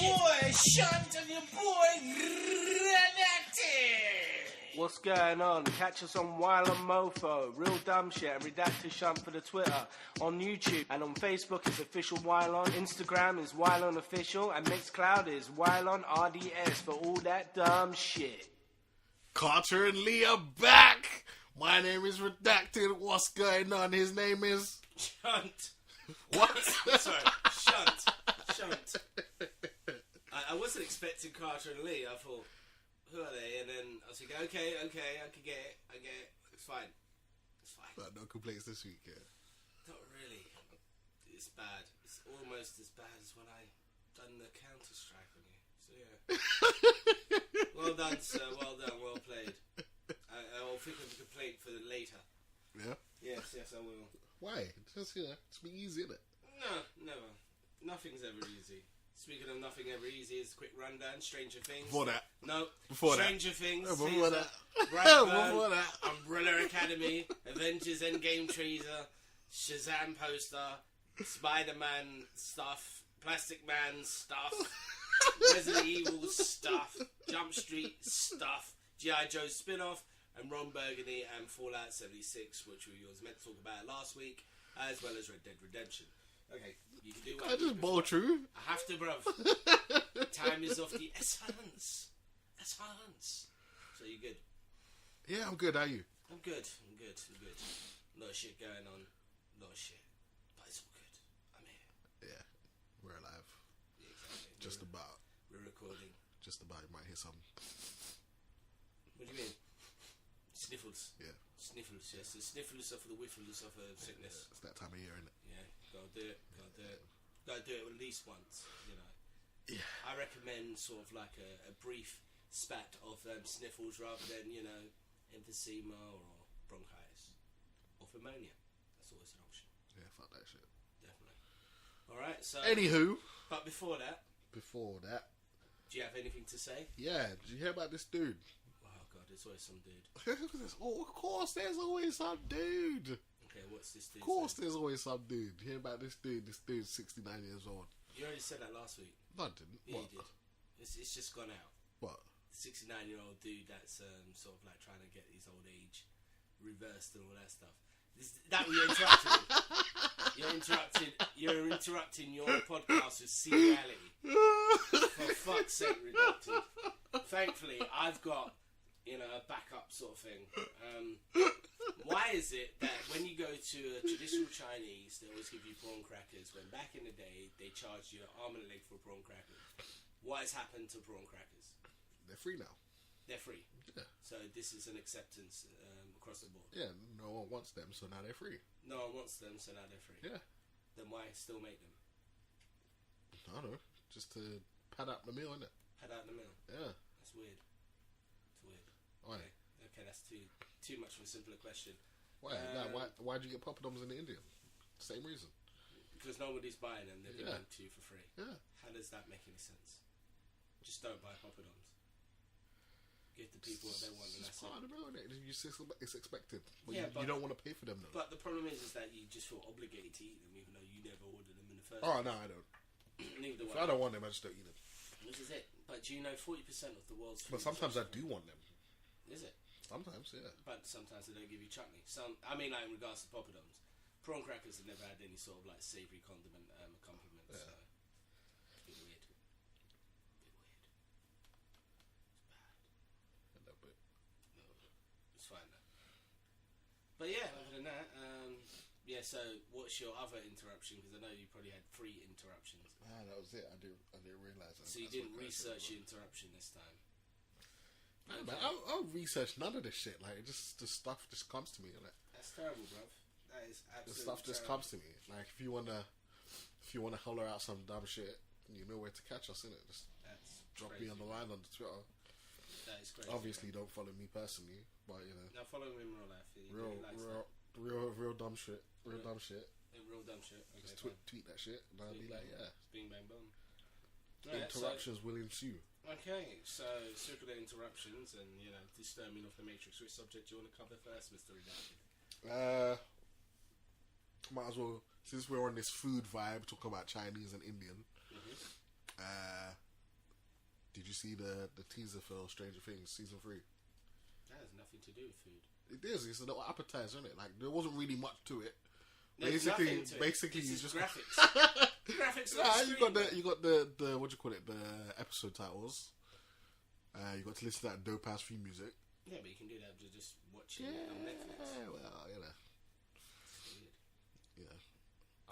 boy Shunt and your boy Redacted. What's going on? Catch us on Wylion Mofo, Real Dumbshit, and Redacted Shunt for the Twitter. On YouTube and on Facebook is Official Wylion. Instagram is Wylion Official, and Mixcloud is Wylion RDS for all that dumb shit. Carter and Lee are back. My name is Redacted. What's going on? His name is Shunt. What? Sorry, Shunt. I wasn't expecting Carter and Lee. I thought, who are they? And then I was thinking, okay, I can get it. It's fine. No complaints this week, yeah. Not really. It's bad. It's almost as bad as when I done the Counter-Strike on you. So yeah. Well done, sir. Well done. Well played. I'll think of a complaint for later. Yeah? Yes, I will. Why? Just, it's be easy, isn't it? No, never. Nothing's ever easy. Speaking of nothing ever easy, is a quick rundown. Stranger Things. Before that. No. Before Stranger that. Things. Before that. Brightburn, Before that. Umbrella Academy. Avengers Endgame teaser. Shazam poster. Spiderman stuff. Plastic Man stuff. Resident Evil stuff. Jump Street stuff. G.I. Joe spin-off. And Ron Burgundy and Fallout 76, which we was meant to talk about last week, as well as Red Dead Redemption. Okay, you can do what I just bowl through. I have to, bruv. Time is of the essence. So you good? Yeah, I'm good. How are you? I'm good. A lot of shit going on. But it's all good. I'm here. Yeah, we're alive. Yeah, exactly. Just about. We're recording. Just about. You might hear some. What do you mean? Sniffles. Yeah. Sniffles, yes. The sniffles of the whiffles of a sickness. It's that time of year, isn't it? Yeah, gotta do it. Gotta do it at least once, you know. Yeah. I recommend sort of like a brief spat of sniffles rather than, emphysema or bronchitis. Or pneumonia. That's always an option. Yeah, fuck that shit. Definitely. Alright, so... Anywho. But before that... Do you have anything to say? Yeah, did you hear about this dude? Oh god, there's always some dude. Oh, of course, there's always some dude. Okay, what's this dude? Of course, there's always some dude. You hear about this dude? This dude's 69 years old. You already said that last week. No, I didn't. Yeah, What? you did. It's just gone out. What? 69-year-old dude that's sort of like trying to get his old age reversed and all that stuff. That you're interrupting. You're interrupting your podcast with C-Reality. For fuck's sake, Redacted. Thankfully, I've got a backup sort of thing. Why is it that when you go to a traditional Chinese, they always give you prawn crackers, when back in the day they charged you an arm and a leg for a prawn cracker? What has happened to prawn crackers? They're free now. They're free. Yeah. So this is an acceptance across the board. Yeah, no one wants them, so now they're free. No one wants them, so now they're free. Yeah. Then why still make them? I don't know. Just to pad out the meal, innit? Pad out the meal. Yeah. That's weird. It's weird. Why? Okay, that's too much of a simpler question. Why? Why'd you get poppadoms in the Indian? Same reason. Because nobody's buying them. They're giving them to you for free. Yeah. How does that make any sense? Just don't buy poppadoms. Give the people what they want, and that's part of the meal, innit? It's expected. But yeah, you don't want to pay for them, though. But the problem is that you just feel obligated to eat them, even though you never ordered them in the first place. place. No, I don't. Neither if I don't want them, I just don't eat them. This is it. But do you know 40% of the world's food... But sometimes I do want them. Is it? Sometimes, yeah. But sometimes they don't give you chutney. In regards to poppadoms, prawn crackers have never had any sort of like savoury condiment accompaniment. Yeah. So it's a bit weird. It's bad. No, it's fine though. But yeah, other than that, so what's your other interruption? Because I know you probably had 3 interruptions. Ah, that was it. I didn't realise that. So you didn't research your interruption this time. Okay. Man, I'll research none of this shit. Like, the stuff just comes to me. Like, that's terrible, bruv. That is absolutely the stuff just comes to me. Like, if you wanna holler out some dumb shit, you know where to catch us, innit? Just drop me on the line on the Twitter. That is crazy. Obviously, don't follow me personally, but Now follow him in real life. Real dumb shit. Real dumb shit. Real dumb shit. Okay, just tweet that shit, and I'll be like, yeah. Bing bang boom. Interruptions will ensue. Okay, so circular interruptions and disturbing of the matrix. Which subject do you want to cover first, Mr. Redacted? Might as well, since we're on this food vibe, talk about Chinese and Indian. see the teaser for Stranger Things season 3? That has nothing to do with food. It is. It's a little appetizer, isn't it? Like there wasn't really much to it. There's Basically, nothing to it. you It's just graphics. Graphics. On Nah, the you got the what do you call it? The episode titles. You got to listen to that dope ass theme music. Yeah, but you can do that with just watching it on Netflix. Yeah, well, you know. Yeah,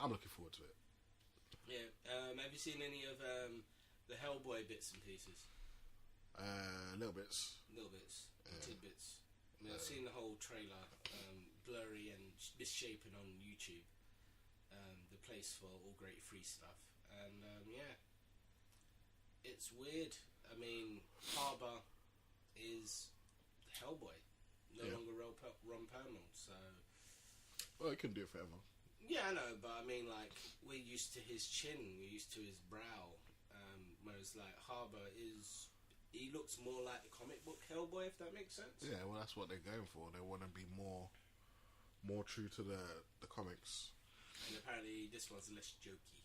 I'm looking forward to it. Yeah. Have you seen any of the Hellboy bits and pieces? Little bits. Tidbits. I mean, I've seen the whole trailer, blurry and misshapen on YouTube. The place for all great free stuff, and yeah, it's weird. I mean, Harbour is Hellboy, no longer Ron Perlman, so. Well, he couldn't do it forever. Yeah, I know, but I mean, like, we're used to his chin, we're used to his brow, whereas like Harbour he looks more like the comic book Hellboy, if that makes sense. Yeah, well, that's what they're going for. They want to be more true to the comics. And apparently this one's less jokey.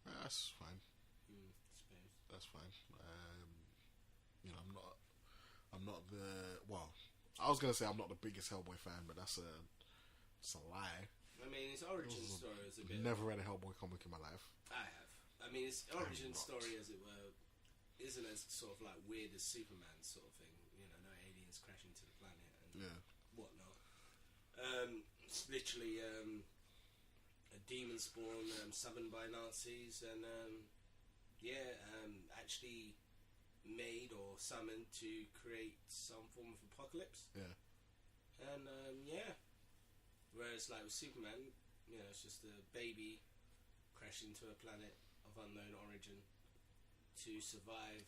That's fine. Suppose. That's fine. You know, I'm not the. Well, I was gonna say I'm not the biggest Hellboy fan, but it's a lie. I mean, his origin story is a bit. Never read a Hellboy comic in my life. I have. I mean, his origin story, as it were, isn't as sort of like weird as Superman sort of thing. You know, no aliens crashing to the planet and whatnot. It's literally a demon spawn summoned by Nazis, and actually made or summoned to create some form of apocalypse. Yeah. And whereas like with Superman, you know, it's just a baby crashing to a planet of unknown origin to survive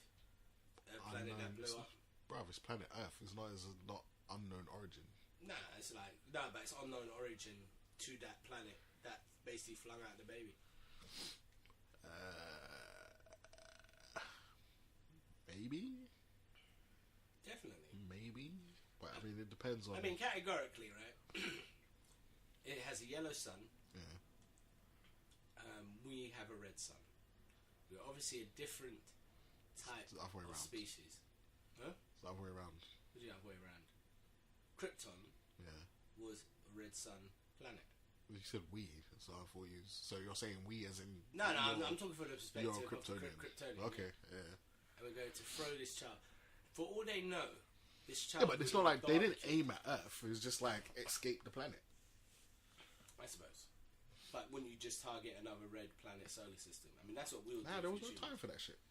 a planet that blew up. Bruv, it's planet Earth. It's not unknown origin. Nah, but it's unknown origin to that planet that basically flung out the baby. Maybe. Definitely. Maybe, but I mean, it depends on. I mean, categorically, right? It has a yellow sun. Yeah. We have a red sun. We're obviously a different type of species. Huh? It's the other way around. What do you have way around? Krypton was a red sun planet. You said we, so I thought you. So you're saying we as in. No, I'm talking from the perspective you're a of Kryptonian. Okay, yeah. And we're going to throw this child. For all they know, this child. Yeah, but it's not like they didn't aim at Earth. It was just like escape the planet. I suppose. But wouldn't you just target another red planet solar system? I mean, that's what we'll do. Nah, there was no time for that shit.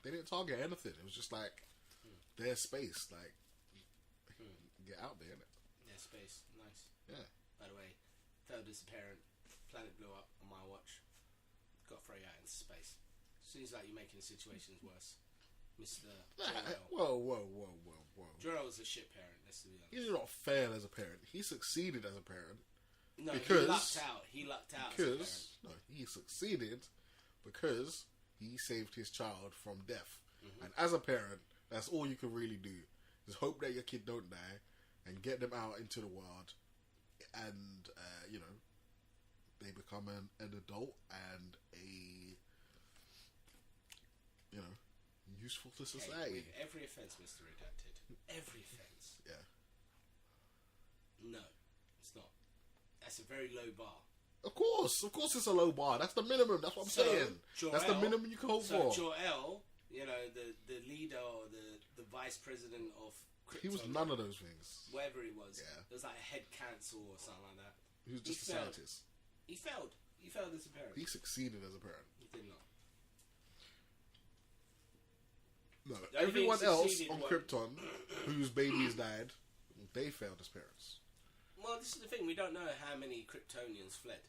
They didn't target anything. It was just like their space. Like, get out there, innit? Their space. Nice. Yeah. By the way, fell disapparent. Planet blew up on my watch. Got thrown out into space. Seems like you're making the situations worse. Mr. Jor-El. Whoa. Jor-El was a shit parent, let's be honest. He did not fail as a parent. He succeeded as a parent. No, because, he lucked out. Because he succeeded because he saved his child from death. And as a parent, that's all you can really do. Is hope that your kid don't die and get them out into the world, and you know, they become an adult and useful to society. With every offence, Mr. Redacted. Every offence. Yeah. No, it's not. That's a very low bar. Of course it's a low bar. That's the minimum. That's what I'm saying. That's the minimum you can hope for. Jor-El, you know, the leader or the vice president of Krypton. He was none of those things. Whatever he was. Yeah. It was like a head council or something like that. He was just a scientist. He failed. He failed as a parent. He succeeded as a parent. He did not. No, everyone else on Krypton whose babies died, they failed as parents. Well, this is the thing. We don't know how many Kryptonians fled.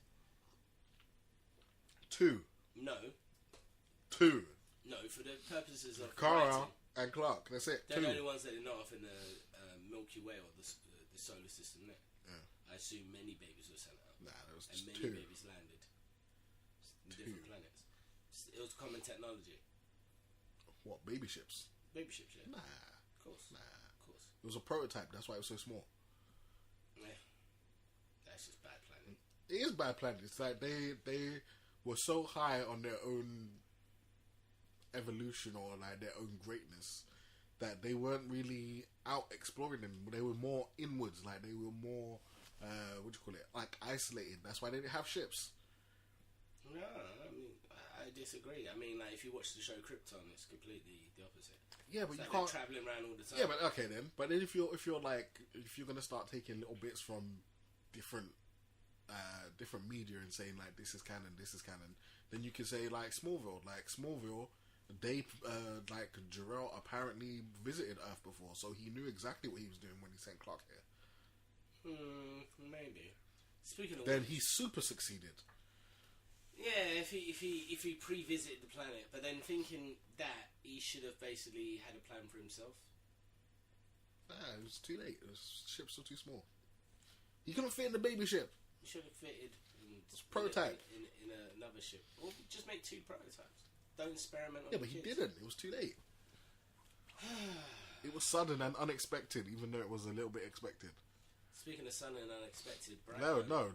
2. No. 2. No, for the purposes of Kara and Clark. That's it. They're 2. the only ones that are not off in the Milky Way or the solar system. There. Yeah. I assume many babies were sent out. Nah, there was and just many 2. babies landed in different planets. It was common technology. What, baby ships? Baby ships, yeah. Nah. Of course. Nah. Of course. It was a prototype. That's why it was so small. Yeah. That's just bad planning. It is bad planning. It's like they were so high on their own evolution or like their own greatness, that they weren't really out exploring them. They were more inwards, like they were more like isolated. That's why they didn't have ships. No, I mean, I disagree. I mean, like, if you watch the show Krypton, it's completely the opposite. Yeah, but it's you like can't they're traveling around all the time. Yeah, but okay then. But then if you're gonna start taking little bits from different media and saying like this is canon, then you can say like Smallville. Like Smallville, they like Jor-El apparently visited Earth before, so he knew exactly what he was doing when he sent Clark here. Maybe. Speaking of then which, he super succeeded. Yeah, if he pre-visited the planet, but then thinking that he should have basically had a plan for himself. Nah, it was too late. The ships were too small. He couldn't fit in the baby ship. He should have fitted prototype in another ship, or just make 2 prototypes. Don't experiment on Yeah, but he didn't. It was too late. It was sudden and unexpected, even though it was a little bit expected. Speaking of sudden and unexpected, Brightburn. No.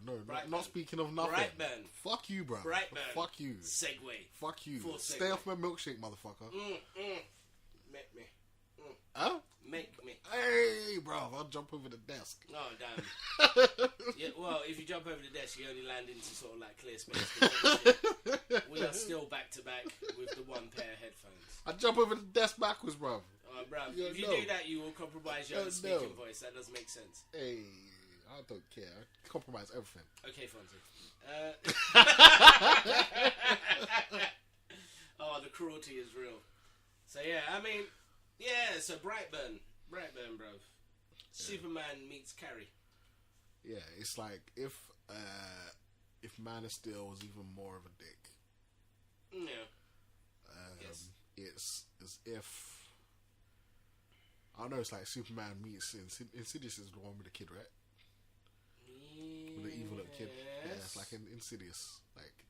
Not speaking of nothing. Brightburn. Fuck you, bro. Brightburn. Fuck you. Segway. Fuck you. Full Stay segue. off my milkshake, motherfucker. Make me. Huh? Make me. Hey, bro, I'll jump over the desk. Oh, damn. Yeah, well, if you jump over the desk, you only land into sort of like clear space. We are still back to back with the 1 pair of headphones. I jump over the desk backwards, bro. Bruv, if you do that, you will compromise your own speaking voice. That doesn't make sense. Hey, I don't care. I compromise everything. Okay, Fonzie. Oh, the cruelty is real. So yeah, I mean, yeah. So Brightburn, bruv. Superman meets Carrie. Yeah, it's like if Man of Steel was even more of a dick. Yeah. Yes. It's as if. I don't know, it's like Superman meets Insidious is the one with the kid, right? With the evil little kid. Yeah, it's like an Insidious. Like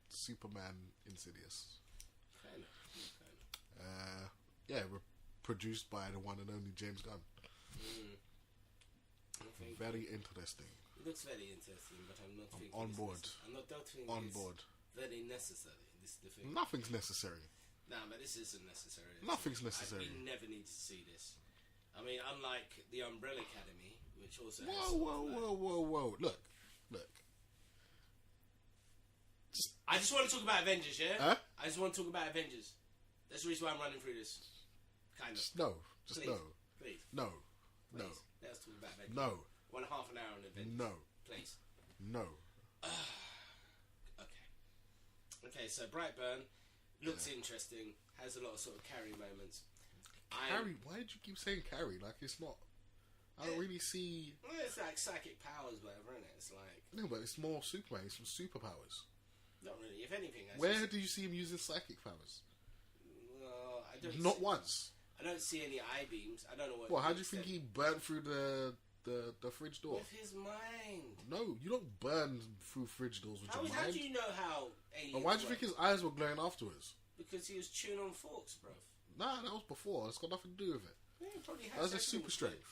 Superman Insidious. Kind of. Yeah, produced by the one and only James Gunn. Very interesting. It looks very interesting, but I'm not thinking on board. I'm not thinking on it's board. Very necessary. This is the thing. Nothing's necessary. Nah, but this isn't necessary. Nothing's necessary. We never need to see this. I mean, unlike the Umbrella Academy, which also has Whoa. Look. I just want to talk about Avengers, yeah? Huh? I just want to talk about Avengers. That's the reason why I'm running through this. Kind of. No. Just Please. no. Please. No. Please. No. Let's talk about Avengers. No. 1.5 an hour on Avengers. No. Please. No. Okay, so Brightburn looks interesting, has a lot of sort of Carrie moments. Carrie? Why did you keep saying Carrie? Like, it's not... I don't really see... Well, it's like psychic powers, whatever, isn't it? It's like... No, but it's more Superman. It's some superpowers. Not really. If anything... Where do you see him using psychic powers? Well, I don't... Not once. I don't see any eye beams. I don't know what... Well, how do you think he burnt through the fridge door? With his mind. No, you don't burn through fridge doors with your mind. How do you know how aliens And why do you think his eyes were glowing afterwards? Because he was chewing on forks, bruv. Nah, that was before. It's got nothing to do with it. Yeah, he probably That was his super strength.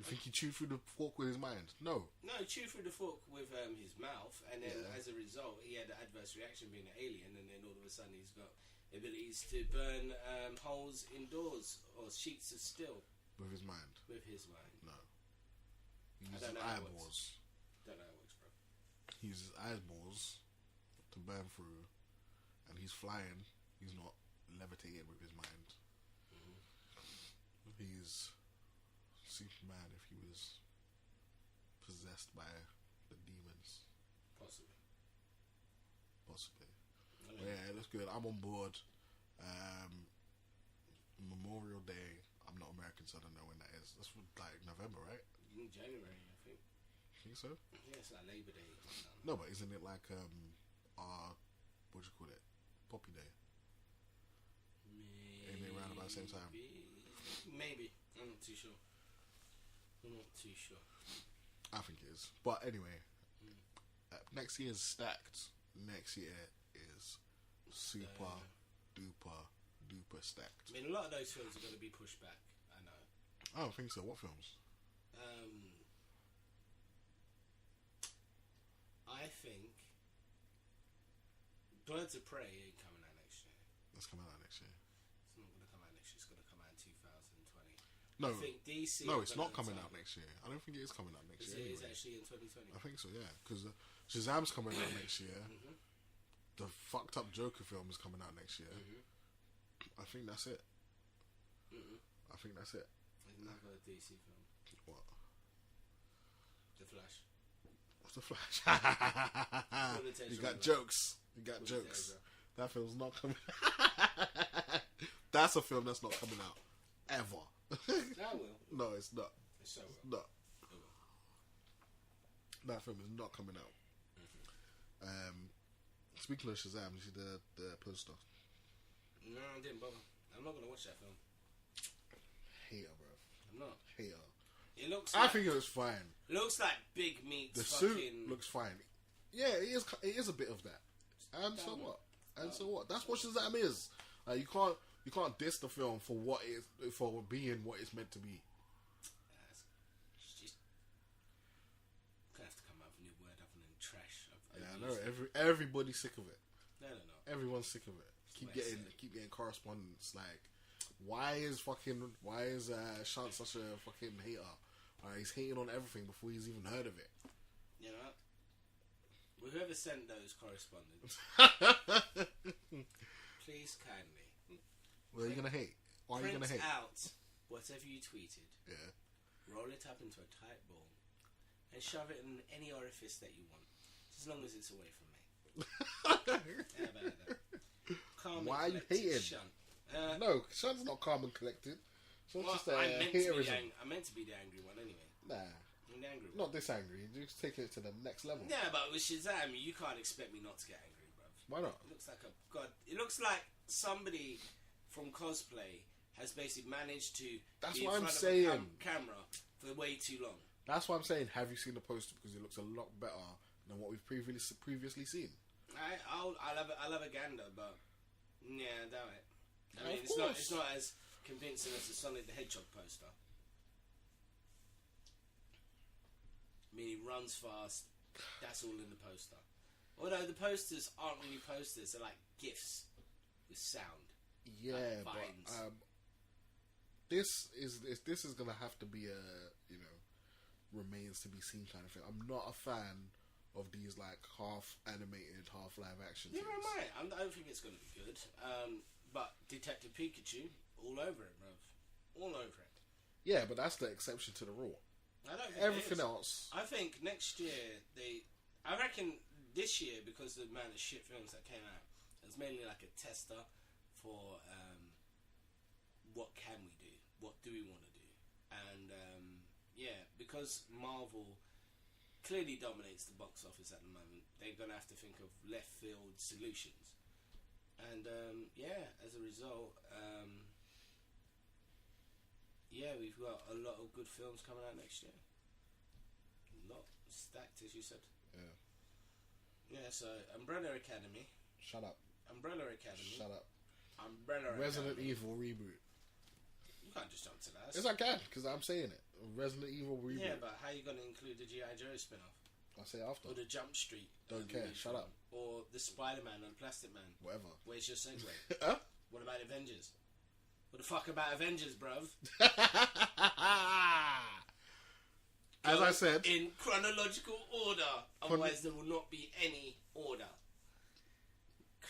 You think he chewed through the fork with his mind? No. No, he chewed through the fork with his mouth, and then as a result, he had an adverse reaction being an alien, and then all of a sudden he's got abilities to burn holes in doors or sheets of steel. With his mind? With his mind. No. He I uses don't know how it eyeballs. Don't know how it works, bro. He uses eyeballs to burn through, and he's flying. He's not levitating with his mind. He's Superman if he was possessed by the demons. Possibly. Yeah, it looks good. I'm on board. Memorial Day. I'm not American, so I don't know when that is. That's like November, right? In January, I think. Think so? Yeah, it's like Labor Day. No, but isn't it like what do you call it? Poppy Day. Ain't they around about the same time? Maybe. I'm not too sure. I think it is. But anyway, next year is stacked. Next year is super duper stacked. I mean, a lot of those films are going to be pushed back. I know. I don't think so. What films? I think Birds of Prey ain't coming out next year. It's coming out next year. It's not going to come out next year. It's going to come out in 2020. No, I think DC. no, it's not coming out next year. I don't think it is coming out next year. It is anyway. actually in 2020. I think so, yeah. Because Shazam's coming out next year. The fucked up Joker film is coming out next year. I think that's it. I think that's it. There's another DC film. What? The Flash. What's the Flash? You You got jokes. You got jokes. That film's not coming. That's a film that's not coming out ever. That will. No, it's not. It's so It's not. That film is not coming out. Speaking of Shazam, you see the poster? No, I didn't bother. I'm not gonna watch that film. Hater, bro. I'm not. Hater. It looks. I Like, think it was fine. it looks like Big Meat's The fucking. suit looks fine. Yeah, it is. It is a bit of that. And so what? And so what? That's what Shazam is. You can't diss the film for what it for being what it's meant to be. It's just gonna have to come up with a new word other than trash. Yeah, I know. Everybody's sick of it. No. Everyone's sick of it. Keep getting correspondence. Like, why is Shunt such a fucking hater? He's hating on everything before he's even heard of it. You know. Well, whoever sent those correspondence, please kindly. Well, are you gonna hate? Why are you gonna hate? Print out whatever you tweeted. Yeah. Roll it up into a tight ball and shove it in any orifice that you want, as long as it's away from me. How about that? Calm Why are you and collected hating? Shunt. No, Shunt's not calm and collected. Shunt's Well, just a haterism. I meant to be the angry one anyway. Nah, I'm the angry one. not this angry. You're just taking it to the next level. Yeah, but with Shazam, you can't expect me not to get angry, bruv. Why not? It looks like It looks like somebody from cosplay has basically managed to That's be in what I'm front of saying. a camera for way too long. That's why I'm saying, have you seen the poster? Because it looks a lot better than what we've previously seen. I'll have a gander, but yeah, I doubt it. I mean, Of course. it's not as convincing as the Sonic the Hedgehog poster. I mean, he runs fast. That's all in the poster. Although the posters aren't really posters; they're like GIFs with sound. Yeah, Like vines. but this is gonna have to be a remains to be seen kind of thing. I'm not a fan of these like half animated, half live action. Neither things. am I. I don't think it's going to be good. But Detective Pikachu, all over it, bruv. All over it. Yeah, but that's the exception to the rule. I don't think Everything it is. else. I think next year I reckon this year, because of the amount of shit films that came out, it was mainly like a tester for what can we do, what do we want to do, and because Marvel clearly dominates the box office at the moment, they're gonna have to think of left field solutions, and as a result, we've got a lot of good films coming out next year. A lot stacked, as you said. Yeah, so Umbrella Academy. Shut up. Umbrella Academy. Shut up. Umbrella Resident Academy. Evil reboot. You can't just jump to that. Yes, I can, because I'm saying it. Resident Evil reboot. Yeah, but how are you going to include the G.I. Joe spin-off? I'll say after. Or the Jump Street? Don't care. movie Shut film? up. Or the Spiderman and Plastic Man? Whatever. Where's your segue? Huh? What about Avengers? What the fuck about Avengers, bruv? As Go I said, in chronological order. Otherwise, there will not be any order.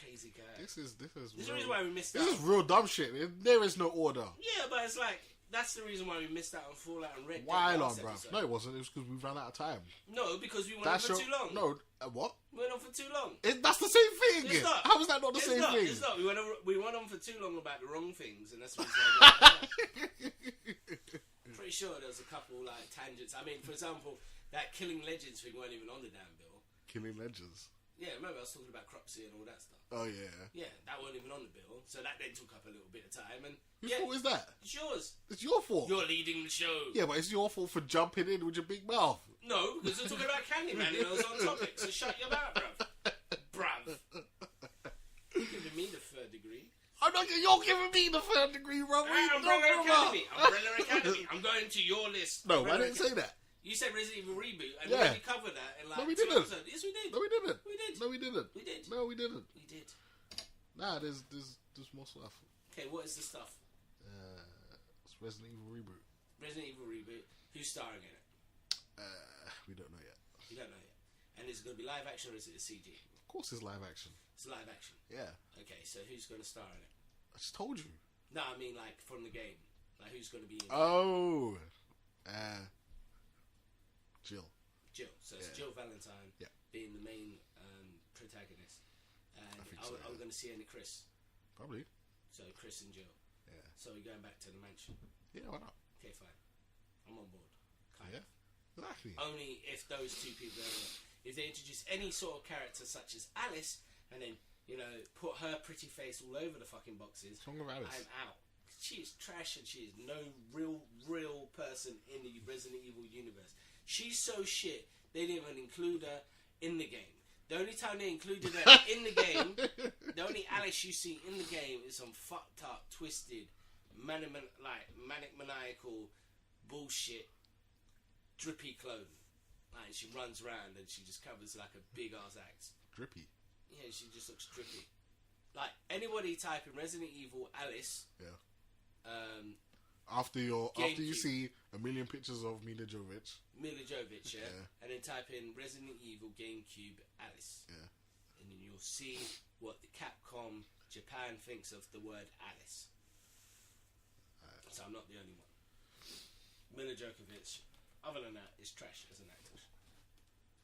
Crazy guy. this is This is the reason why we missed out. This is real dumb shit. There is no order. Yeah, but it's like, that's the reason why we missed out on Fallout and Red Dead. Wylion, last bruv. episode. No, it wasn't. It was because we ran out of time. No, because we went on for too long. No, what? We went on for too long. That's the same thing. It's not. How is that not the same thing? It's not. We went on for too long about the wrong things, and that's the reason why Pretty sure there was a couple like tangents. I mean, for example, that Killing Legends thing weren't even on the damn bill. Killing Legends. Yeah, remember I was talking about Cropsy and all that stuff. Oh, yeah. Yeah, that weren't even on the bill, so that then took up a little bit of time. And Whose fault is that? It's yours. It's your fault. You're leading the show. Yeah, but it's your fault for jumping in with your big mouth. No, because we're talking about Candyman and I was on topic, so shut your mouth, bruv. You're giving me the third degree. You're giving me the third degree, bro. Umbrella Academy. Umbrella Academy. I'm going to your list. No, Umbrella I didn't say that. You said Resident Evil Reboot, and Yeah. we already covered that in like No, we 2 didn't. episodes. Yes, we did. No, we didn't. We did. No, we didn't. We did. No, we didn't. We did. Nah, there's Just more stuff. Okay, what is the stuff? It's Resident Evil Reboot. Resident Evil Reboot. Who's starring in it? We don't know yet. You don't know yet. And is it going to be live action or is it a CG? Of course it's live action. It's live action. Yeah. Okay, so who's going to star in it? I just told you. No, I mean like from the game. Like who's going to be in it? Oh. Jill. Jill. So it's Jill Valentine being the main protagonist. And I'm going to see any Chris. Probably. So Chris and Jill. Yeah. So we're going back to the mansion. Yeah, why not? Okay, fine. I'm on board. Kind of. Exactly. Only if those two people if they introduce any sort of character such as Alice and then, you know, put her pretty face all over the fucking boxes, What's wrong with Alice? I'm out. She is trash and she is no real person in the Resident Evil universe. She's so shit they didn't even include her in the game. The only time they included her in the game, the only Alice you see in the game is some fucked up, twisted, manic maniacal bullshit drippy clone. Like she runs around and she just covers like a big ass axe. Drippy. Yeah, she just looks drippy. Like anybody type in Resident Evil Alice. Yeah. After you see a million pictures of Mila Jovovich, yeah, and then type in Resident Evil GameCube Alice, and then you'll see what the Capcom Japan thinks of the word Alice. So I'm not the only one. Mila Jovovich, other than that, is trash as an actor,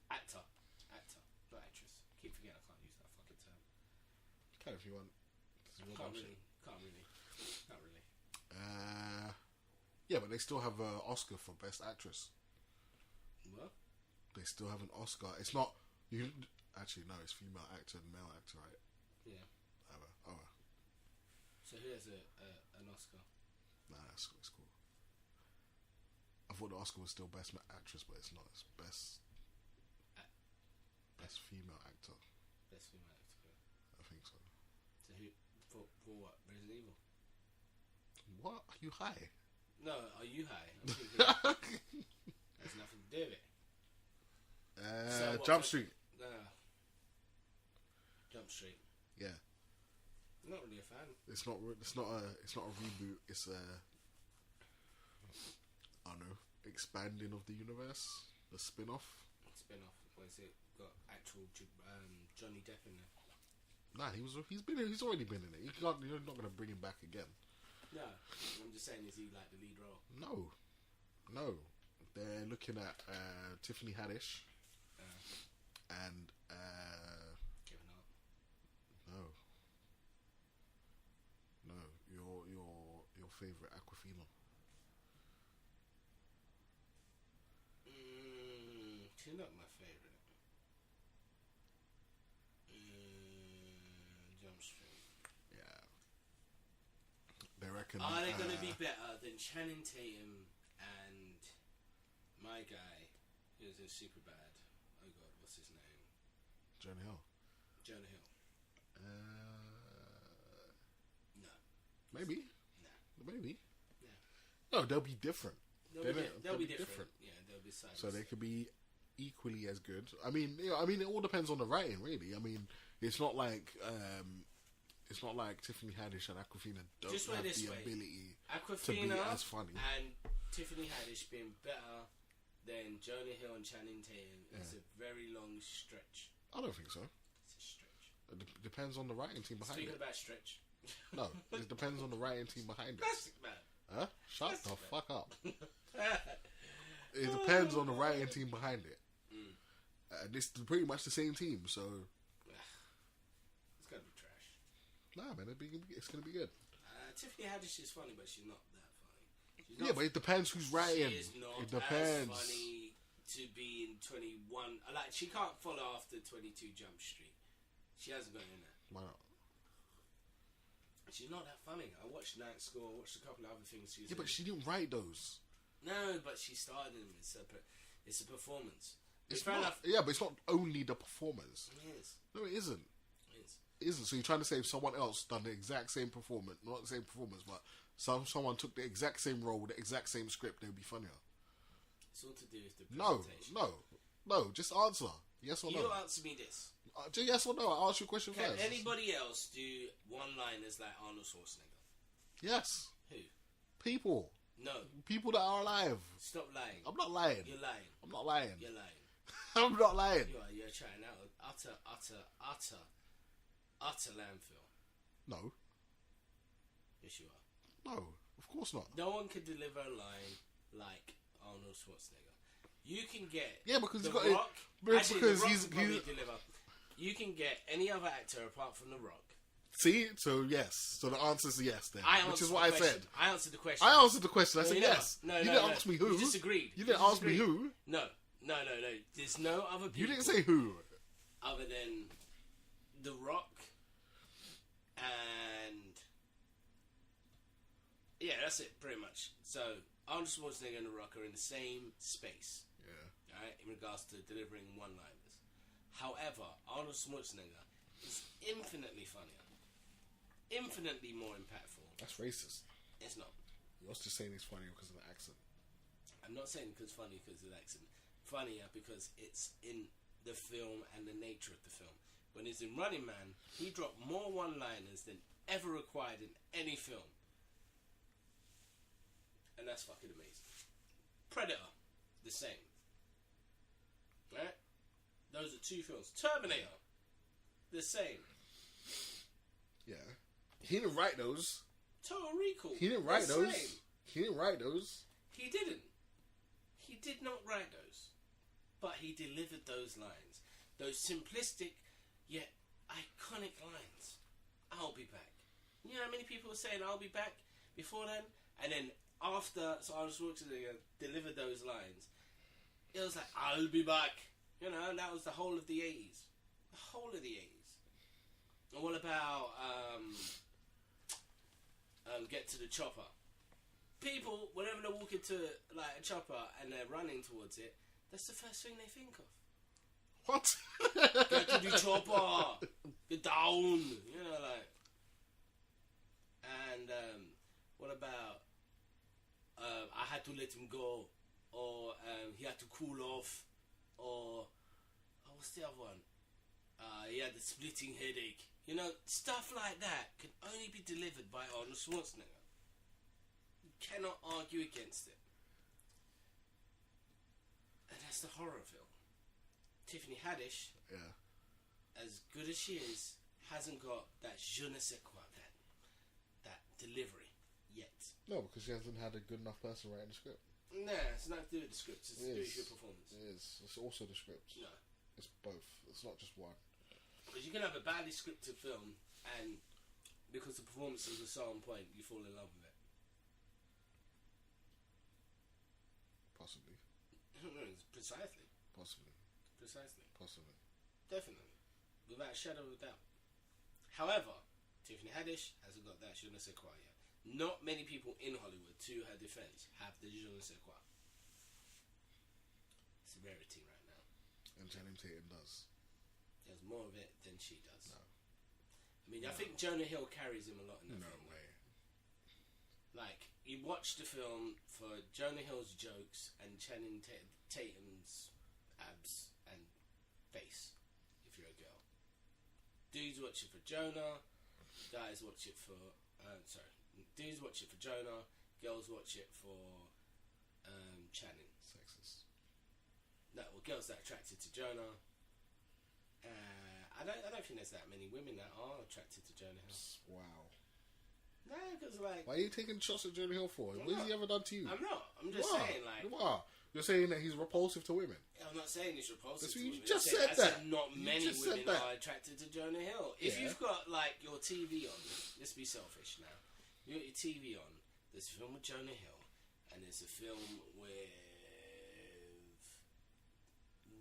not actress. Keep forgetting I can't use that fucking term. Can if you want. Not really. Yeah, but they still have an Oscar for Best Actress. What? They still have an Oscar. It's not you. Actually, no. It's female actor and male actor, right? Yeah. Oh. So who has an Oscar? Nah, it's cool. I thought the Oscar was still Best Actress, but it's not. It's Best Female Actor. Best Female Actor. I think so. So who for what? Resident Evil. What? Are you high? No, are you high? I'm thinking there's nothing to do with it. So Jump Street. No. Jump Street. Yeah. I'm not really a fan. It's not a reboot. It's a I don't know, expanding of the universe. The spin-off. What is it? Got actual Johnny Depp in there. Nah, he's already been in it. You're not going to bring him back again. No, I'm just saying, is he like the lead role? No. They're looking at Tiffany Haddish and Kevin Hart. No, your favorite Aquafina. She's not my favorite. Jump Street. Yeah. They reckon. Are they going to be better than Channing Tatum and my guy who's in Superbad? Oh God, what's his name? Jonah Hill. No. Maybe. No. Maybe. Yeah. No, they'll be different. They'll be different. Yeah, they'll be silent. So they could be equally as good. I mean, it all depends on the writing, really. I mean, it's not like Tiffany Haddish and Aquafina don't have the ability to be as funny. And Tiffany Haddish being better than Jonah Hill and Channing Tatum is a very long stretch. I don't think so. It's a stretch. It depends on the writing team behind Speaking it. about stretch. No, it depends on the writing team behind it. Plastic Man. Huh? Shut the fuck up. It depends on the writing team behind it. This is pretty much the same team, so it's gonna be trash. Nah, man, it's gonna be good. Tiffany Haddish is funny, but she's not that funny. Yeah, but it depends who's writing. She is not it depends. as funny to be in 21. Like, she can't follow after 22 Jump Street. She hasn't got in there. Why not? She's not that funny. I watched Night School. I watched a couple of other things. But she didn't write those. No, but she started them. It's a performance. It's not. Enough. Yeah, but it's not only the performance. It is. No, it isn't. It isn't. So you're trying to say if someone else done the exact same performance, not the same performance, but someone took the exact same role with the exact same script, they would be funnier. It's all to do with the presentation. No. Just answer. Yes or you no? answer me this. Yes or no? I'll ask you a question Can first. anybody else do one-liners like Arnold Schwarzenegger? Yes. Who? People. No. People that are alive. Stop lying. I'm not lying. You're lying. I'm not lying. You're lying. I'm not lying. You are. You're trying out. Utter landfill. No. Yes, you are. No. Of course not. No one can deliver a line like Arnold Schwarzenegger. You can get because The he's got Rock. Actually, because The Rock he's can probably deliver. You can get any other actor apart from The Rock. See, so yes, so the answer is yes then, which is what I said. I answered the question. I answered the question. I said you yes. No, you no, didn't no. ask me who. You disagreed. You didn't ask me who. No. There's no other people. You didn't say who. Other than The Rock and yeah, that's it pretty much. So Arnold Schwarzenegger and The Rock are in the same space. Yeah. Alright, in regards to delivering one-liners. However, Arnold Schwarzenegger is infinitely funnier. Infinitely more impactful. That's racist. It's not. You're just saying he's funny because of the accent. I'm not saying because funny because of the accent. Funnier because it's in the film and the nature of the film. When he's in Running Man, he dropped more one-liners than ever required in any film. And that's fucking amazing. Predator, the same. Right? Those are two films. Terminator, the same. Yeah. He didn't write those. Total Recall. He didn't write the those. same. He didn't write those. He didn't. He did not write those. But he delivered those lines. Those simplistic, yet iconic lines. I'll be back. You know how many people were saying I'll be back before then? And then after Arnold Schwarzenegger delivered those lines, it was like, I'll be back. You know, and that was the whole of the 80s. The whole of the 80s. And what about Get to the Chopper? People, whenever they walk into like a chopper and they're running towards it, that's the first thing they think of. What? Get to the chopper! Get down! You know, like. And what about I had to let him go, or he had to cool off, or what's the other one? He had a splitting headache. You know, stuff like that can only be delivered by Arnold Schwarzenegger. You cannot argue against it. And that's the horror film. Tiffany Haddish, Yeah. as good as she is, hasn't got that je ne sais quoi, that delivery yet. No, because she hasn't had a good enough person writing the script. Nah, it's nothing to do with the script. It's to do with your performance. It is. It's also the script. No. It's both. It's not just one. Because you can have a badly scripted film, and because the performances are so on point, you fall in love with it. Possibly. Precisely. Possibly. Definitely. Without a shadow of a doubt. However, Tiffany Haddish hasn't got that je ne sais quoi yet. Not many people in Hollywood, to her defense, have the je ne sais quoi. It's a rarity right now. And Channing Tatum does. There's more of it than she does. No. I mean, I think Jonah Hill carries him a lot in that No film. way. Like, you watch the film for Jonah Hill's jokes and Channing Tatum's abs and face, if you're a girl. Dudes watch it for Jonah, guys watch it for... dudes watch it for Jonah, girls watch it for Channing. Sexist. No, well, girls that are attracted to Jonah. I don't think there's that many women that are attracted to Jonah Hill. Wow. No, because like... Why are you taking shots at Jonah Hill for? What has he ever done to you? I'm not. I'm just What? saying, like... What? You're saying that he's repulsive to women? I'm not saying he's repulsive That's to what you women. just I said that. not You many just said women that. are attracted to Jonah Hill. If Yeah. you've got, like, your TV on... Let's be selfish now. You got your TV on. There's a film with Jonah Hill. And there's a film with...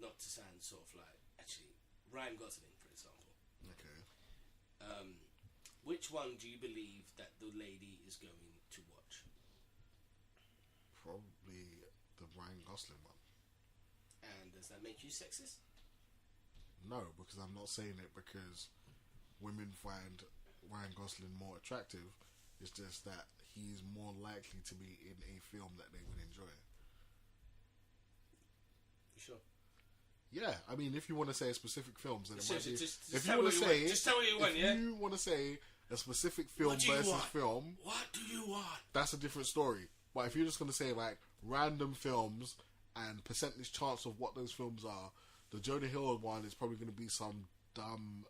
Not to sound sort of like... Actually, Ryan Gosling, for example. Okay. Which one do you believe that the lady is going to watch? Probably the Ryan Gosling one. And does that make you sexist? No, because I'm not saying it because women find Ryan Gosling more attractive. It's just that he's more likely to be in a film that they would enjoy. You sure? Yeah, I mean, if you want to say specific films, then it might be. Just If tell you want what to you say, want. Just tell what you want, yeah? If you want to say a specific film What do you versus want? film, What do you want? that's a different story. But if you're just going to say like random films and percentage chance of what those films are, the Jonah Hill one is probably going to be some dumb,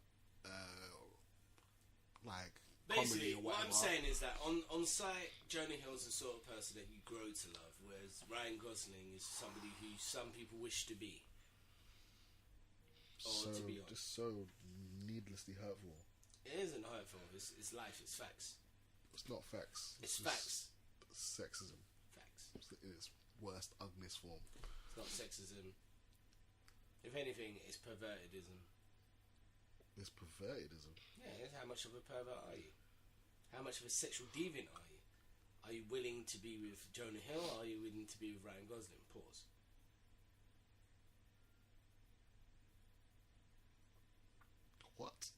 like Basically, comedy or what whatever. I'm saying is that on sight, Jonah Hill's the sort of person that you grow to love, whereas Ryan Gosling is somebody who some people wish to be. Or to be on. Just so needlessly hurtful. It isn't hurtful. It's life. It's facts. It's not facts. It's just facts. Sexism. Facts. It's in its worst, ugliest form. It's not sexism. If anything, it's pervertedism. It's pervertedism. Yeah, how much of a pervert are you? How much of a sexual deviant are you? Are you willing to be with Jonah Hill, or are you willing to be with Ryan Gosling? Pause. What?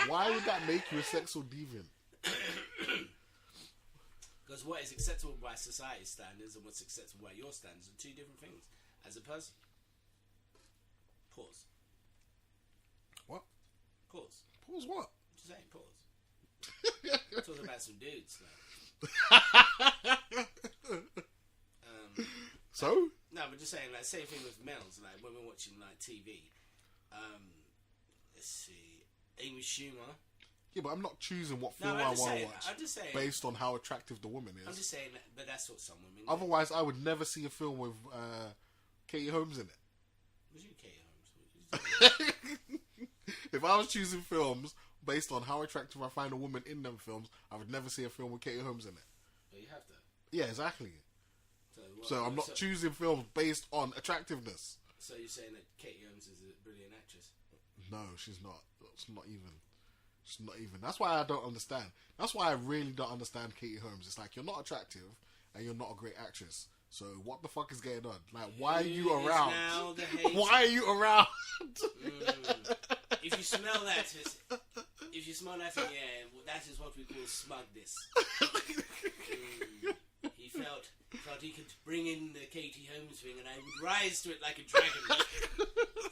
Why would that make you a sexual deviant? Because what is acceptable by society's standards and what's acceptable by your standards are two different things. As a person. Pause. What? Pause. Pause what? Just saying, pause. Talking about some dudes now. So? No, but just saying, like, same thing with males. Like, when we're watching, like, TV. Let's see. Amy Schumer. Yeah, but I'm not choosing what No, film I'm I just want to saying, watch I'm just saying. based on how attractive the woman I'm is. just saying, but that's what some women do. Otherwise, I would never see a film with Katie Holmes in it. Was you Katie Holmes? If I was choosing films based on how attractive I find a woman in them films, I would never see a film with Katie Holmes in it. But you have to. Yeah, exactly. What, So I'm not choosing films based on attractiveness. So you're saying that Katie Holmes is a brilliant actress? No, she's not. It's not even. It's not even. That's why I don't understand. That's why I really don't understand Katie Holmes. It's like, you're not attractive and you're not a great actress. So what the fuck is going on? Like, why are you around? Why are you around? If you smell that, yeah, well, that is what we call smugness. He felt he could bring in the Katie Holmes thing, and I would rise to it like a dragon.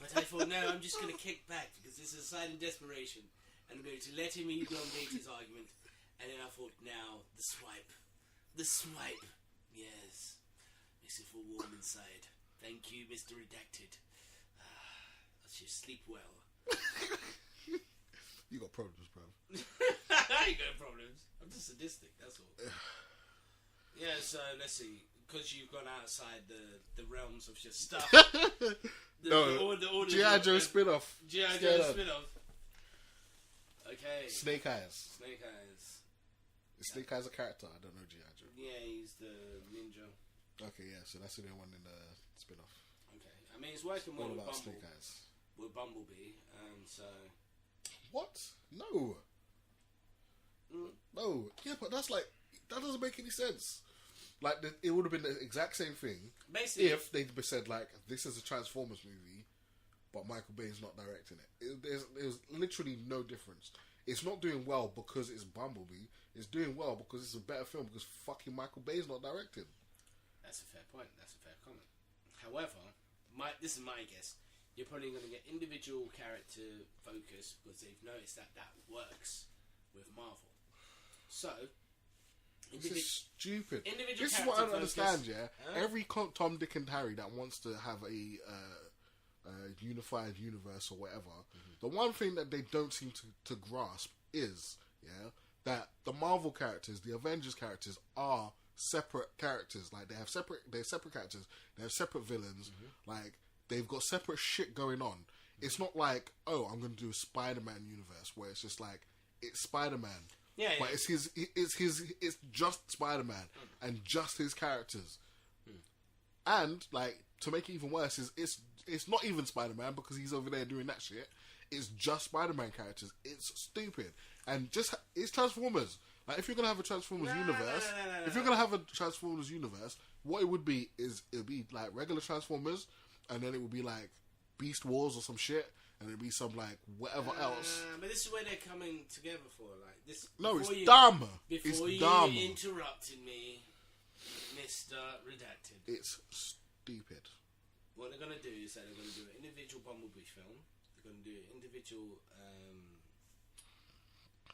But I thought, no, I'm just going to kick back because this is a sign of desperation. And I'm going to let him elongate his argument. And then I thought, now the swipe, yes, makes it feel warm inside. Thank you, Mr. Redacted. Let's just sleep well. You got problems, bro. I ain't got problems. I'm just sadistic, that's all. Yeah, so let's see. Because you've gone outside the realms of just stuff. G.I. Joe spin-off. G.I. Joe spin-off. Okay. Snake Eyes. Is Snake Eyes a character? I don't know G.I. Joe. Yeah, he's the ninja. Okay, yeah, so that's the only one in the spin-off. Okay. I mean, it's working well with Snake Eyes. With Bumblebee, so... What? No. No. Yeah, but that's like... That doesn't make any sense. Like, it would have been the exact same thing basically, if they'd said, like, this is a Transformers movie, but Michael Bay's not directing it. There's literally no difference. It's not doing well because it's Bumblebee. It's doing well because it's a better film because fucking Michael Bay's not directing. That's a fair point. That's a fair comment. However, this is my guess. You're probably going to get individual character focus because they've noticed that works with Marvel. So... This is stupid. Individual This is what I don't focus. understand, yeah? Every Tom, Dick and Harry that wants to have a unified universe or whatever, the one thing that they don't seem to grasp is, yeah, that the Marvel characters, the Avengers characters are separate characters. Like, they're separate characters. They have separate villains. Like, they've got separate shit going on. It's not like, oh, I'm going to do a Spider-Man universe where it's just like, it's Spider-Man. Yeah, but it's just Spider-Man and just his characters. And, like, to make it even worse, it's not even Spider-Man because he's over there doing that shit. It's just Spider-Man characters. It's stupid. And it's Transformers. Like, if you're gonna have a Transformers universe, what it would be is it would be like regular Transformers, and then it would be like Beast Wars or some shit. And it'd be some, like, whatever else. But this is where they're coming together for. Like this. No, it's dumb. Before it's you dumb. interrupted me, Mr. Redacted. It's stupid. what they're gonna do is that they're gonna do an individual Bumblebee film. They're gonna do an individual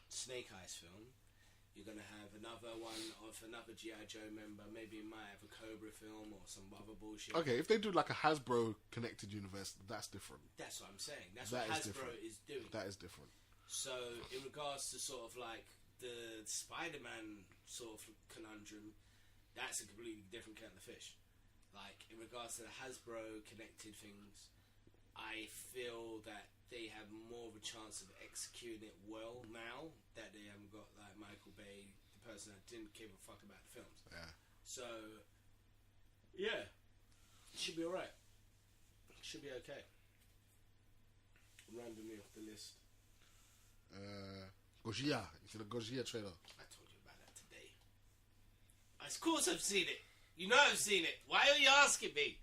Snake Eyes film. You're gonna have another one of another G.I. Joe member. Maybe it might have a Cobra film or some other bullshit. Okay, if they do like a Hasbro connected universe, that's different. That's what I'm saying. That's That what is Hasbro different. is doing. That is different. So, in regards to sort of like the Spider-Man sort of conundrum, that's a completely different kettle of fish. Like, in regards to the Hasbro connected things, I feel that they have more of a chance of executing it well now that they haven't got like Michael Bay, the person that didn't give a fuck about the films. Yeah. So, yeah, it should be alright. Should be okay. Randomly off the list. Gojira. You see the Gojira trailer? I told you about that today. Of course I've seen it. You know I've seen it. Why are you asking me?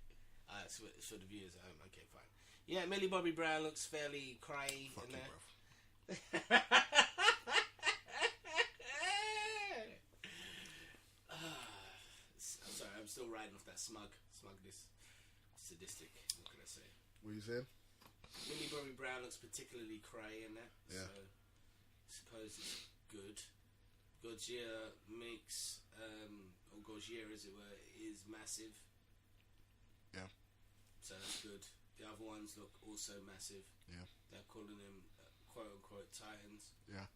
It's for the viewers at home. Okay, fine. Yeah, Millie Bobby Brown looks fairly cryy Fuck in you, there. bruv. I'm sorry, I'm still riding off that smugness, sadistic. What can I say? What are you saying? Millie Bobby Brown looks particularly cryy in that. Yeah. So, I suppose it's good. Gojira makes, or Gojira as it were, is massive. Yeah. So that's good. The other ones look also massive. Yeah. They're calling them quote unquote Titans. Yeah.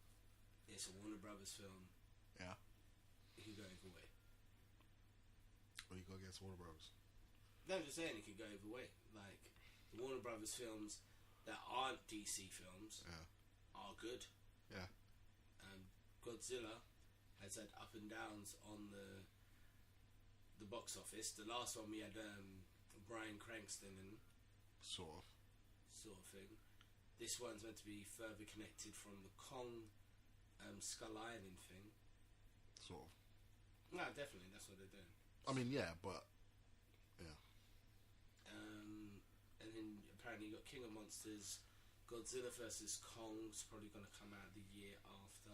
It's a Warner Brothers film. Yeah. It can go either way. Or you go against Warner Bros. No, I'm just saying it could go either way. Like, the Warner Brothers films that aren't DC films are good. Yeah. Godzilla has had up and downs on the box office. The last one we had Bryan Cranston in, Sort of thing. This one's meant to be further connected from the Kong Skull Island thing. Sort of. No, definitely, that's what they're doing. I mean, yeah, but yeah. And then apparently you got King of Monsters, Godzilla vs Kong's probably going to come out the year after.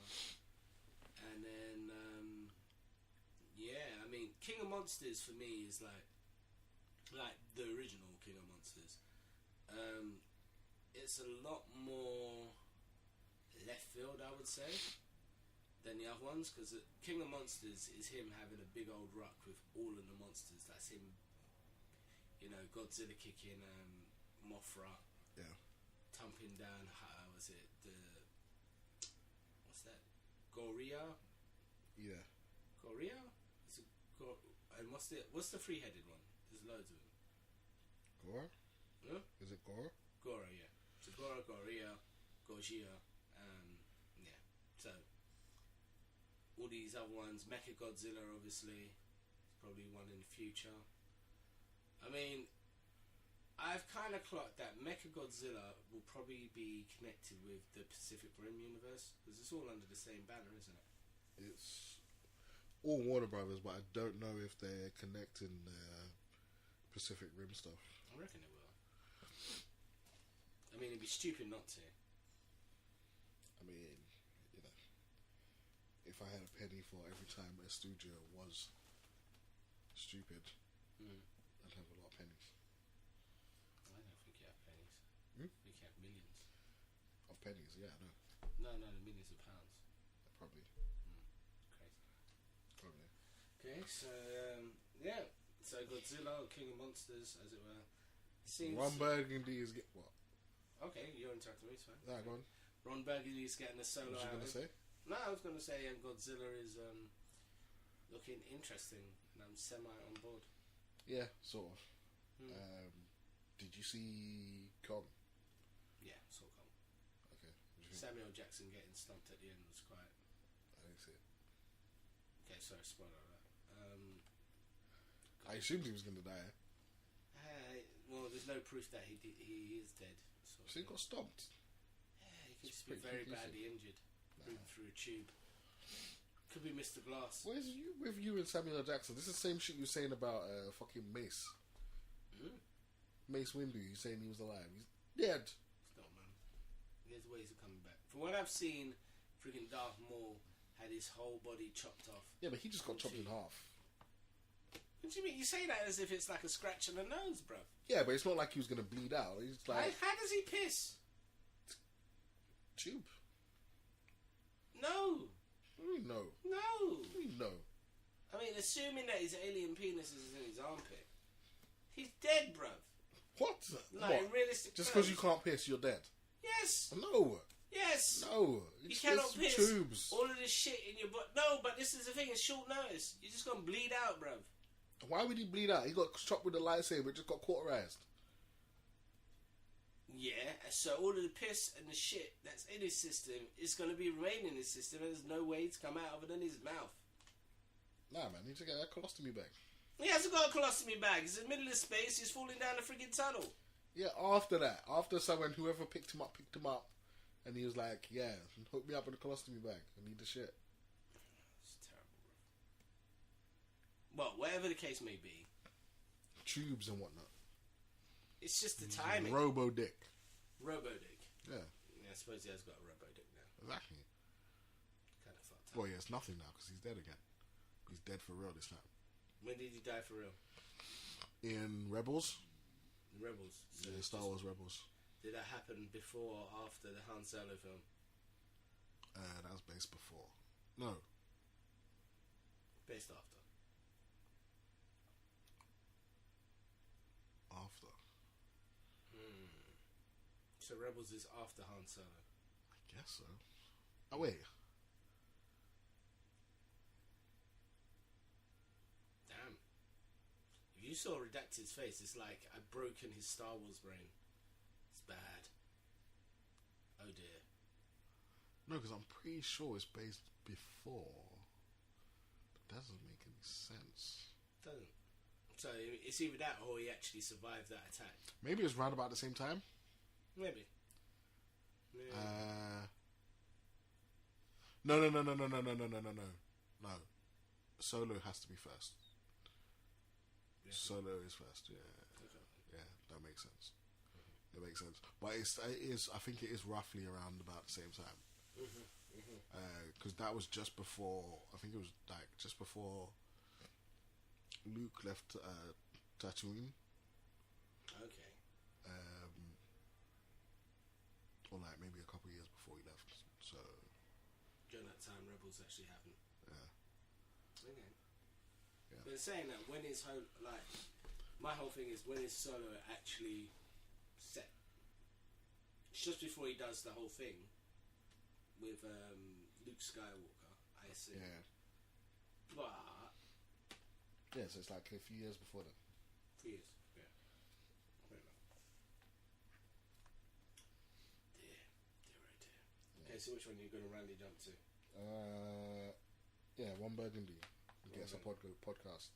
And then, yeah, I mean, King of Monsters for me is like the original King of Monsters. It's a lot more left field, I would say, than the other ones, because King of Monsters is him having a big old ruck with all of the monsters. That's him, you know, Godzilla kicking Mothra, Yeah. thumping down, was it what's that? Gorilla? Yeah. Gorilla? And what's the three-headed one? There's loads of them. Gore? Huh? Is it Gore? Gora, yeah. So Gora, Gorilla, Gojira, yeah. So all these other ones, Mechagodzilla obviously, probably one in the future. I mean, I've kind of clocked that Mechagodzilla will probably be connected with the Pacific Rim universe, because it's all under the same banner, isn't it? It's all Warner Brothers, but I don't know if they're connecting Pacific Rim stuff. I reckon it will. I mean, it'd be stupid not to. I mean, you know, if I had a penny for every time a studio was stupid, I'd have a lot of pennies. I don't think you have pennies. Hmm? I think you have millions. Of pennies, yeah, I know. No, millions of pounds. Probably. Crazy. Probably. Okay, so yeah, so Godzilla, King of Monsters, as it were. Ron Burgundy is what? Okay, you're interrupting me, it's fine. That one. Ron Burgundy's getting a solo What was you outing. gonna say? No, I was going to say Godzilla is looking interesting, and I'm semi on board. Yeah, sort of. Did you see Kong? Yeah, saw Kong. Okay. What do you think? Samuel Jackson getting stumped at the end was quite... I didn't see it. Okay, sorry, spoiler alert. I assumed he was going to die. Well, there's no proof that he is dead. So he got stomped. Yeah, he could It's just be pretty very conclusive. badly injured. Breathing through a tube. Could be Mr. Glass. Where's you with you and Samuel L. Jackson? This is the same shit you were saying about fucking Mace. Mace Windu. You saying he was alive? He's dead. Stop, man. There's ways of coming back. From what I've seen, freaking Darth Maul had his whole body chopped off. Yeah, but he just got chopped in half. What do you mean? You say that as if it's like a scratch on the nose, bro. Yeah, but it's not like he was going to bleed out. He's like... How does he piss? Tube. No. No. No. I mean, assuming that his alien penis is in his armpit. He's dead, bruv. What? Like, what? realistic Just terms. because you can't piss, you're dead? Yes. No. Yes. No. You cannot it's piss tubes. all of this shit in your butt. No, but this is the thing. It's short notice. You're just going to bleed out, bruv. Why would he bleed out? He got shot with a lightsaber. It just got cauterized. Yeah, so all of the piss and the shit that's in his system is going to be remaining in his system, and there's no way to come out other than his mouth. Nah, man. He needs to get that colostomy bag. He hasn't got a colostomy bag. He's in the middle of space. He's falling down the friggin' tunnel. Yeah, after that. After whoever picked him up. And he was like, yeah, hook me up with a colostomy bag. I need the shit. It's terrible, bro. Well, whatever the case may be. Tubes and whatnot. It's just the timing. Robo-dick. Robo-dick. Yeah. I suppose he has got a robo-dick now. Exactly. Kind of fucked up. Well, yeah, it's nothing now because he's dead again. He's dead for real this time. When did he die for real? In Rebels. Rebels. So Yeah, Star Wars Rebels. Did that happen before or after the Han Solo film? That was based before. No. Based after. After. So Rebels is after Han Solo. I guess so. Oh, wait. Damn. If you saw Redacted's face, it's like I've broken his Star Wars brain. It's bad. Oh dear. No, because I'm pretty sure it's based before. That doesn't make any sense. Doesn't. So it's either that or he actually survived that attack. Maybe it's round about the same time. Maybe. No. No. Solo has to be first. Yeah. Solo is first. Yeah. Okay. Yeah, that makes sense. It makes sense. But it is. I think it is roughly around about the same time. Because that was just before. I think it was like just before Luke left Tatooine. Okay. Or like maybe a couple of years before he left. So During that time, Rebels actually happened. yeah. Okay. Yeah. But saying that, when is my whole thing is when is Solo actually set? It's just before he does the whole thing with Luke Skywalker, I assume. Yeah. But Yeah, so it's like a few years before then. 3 years. Yeah. Fair enough. Dear. Okay, so which one are you going to randomly jump to? Yeah, one Burgundy. Gets a podcast.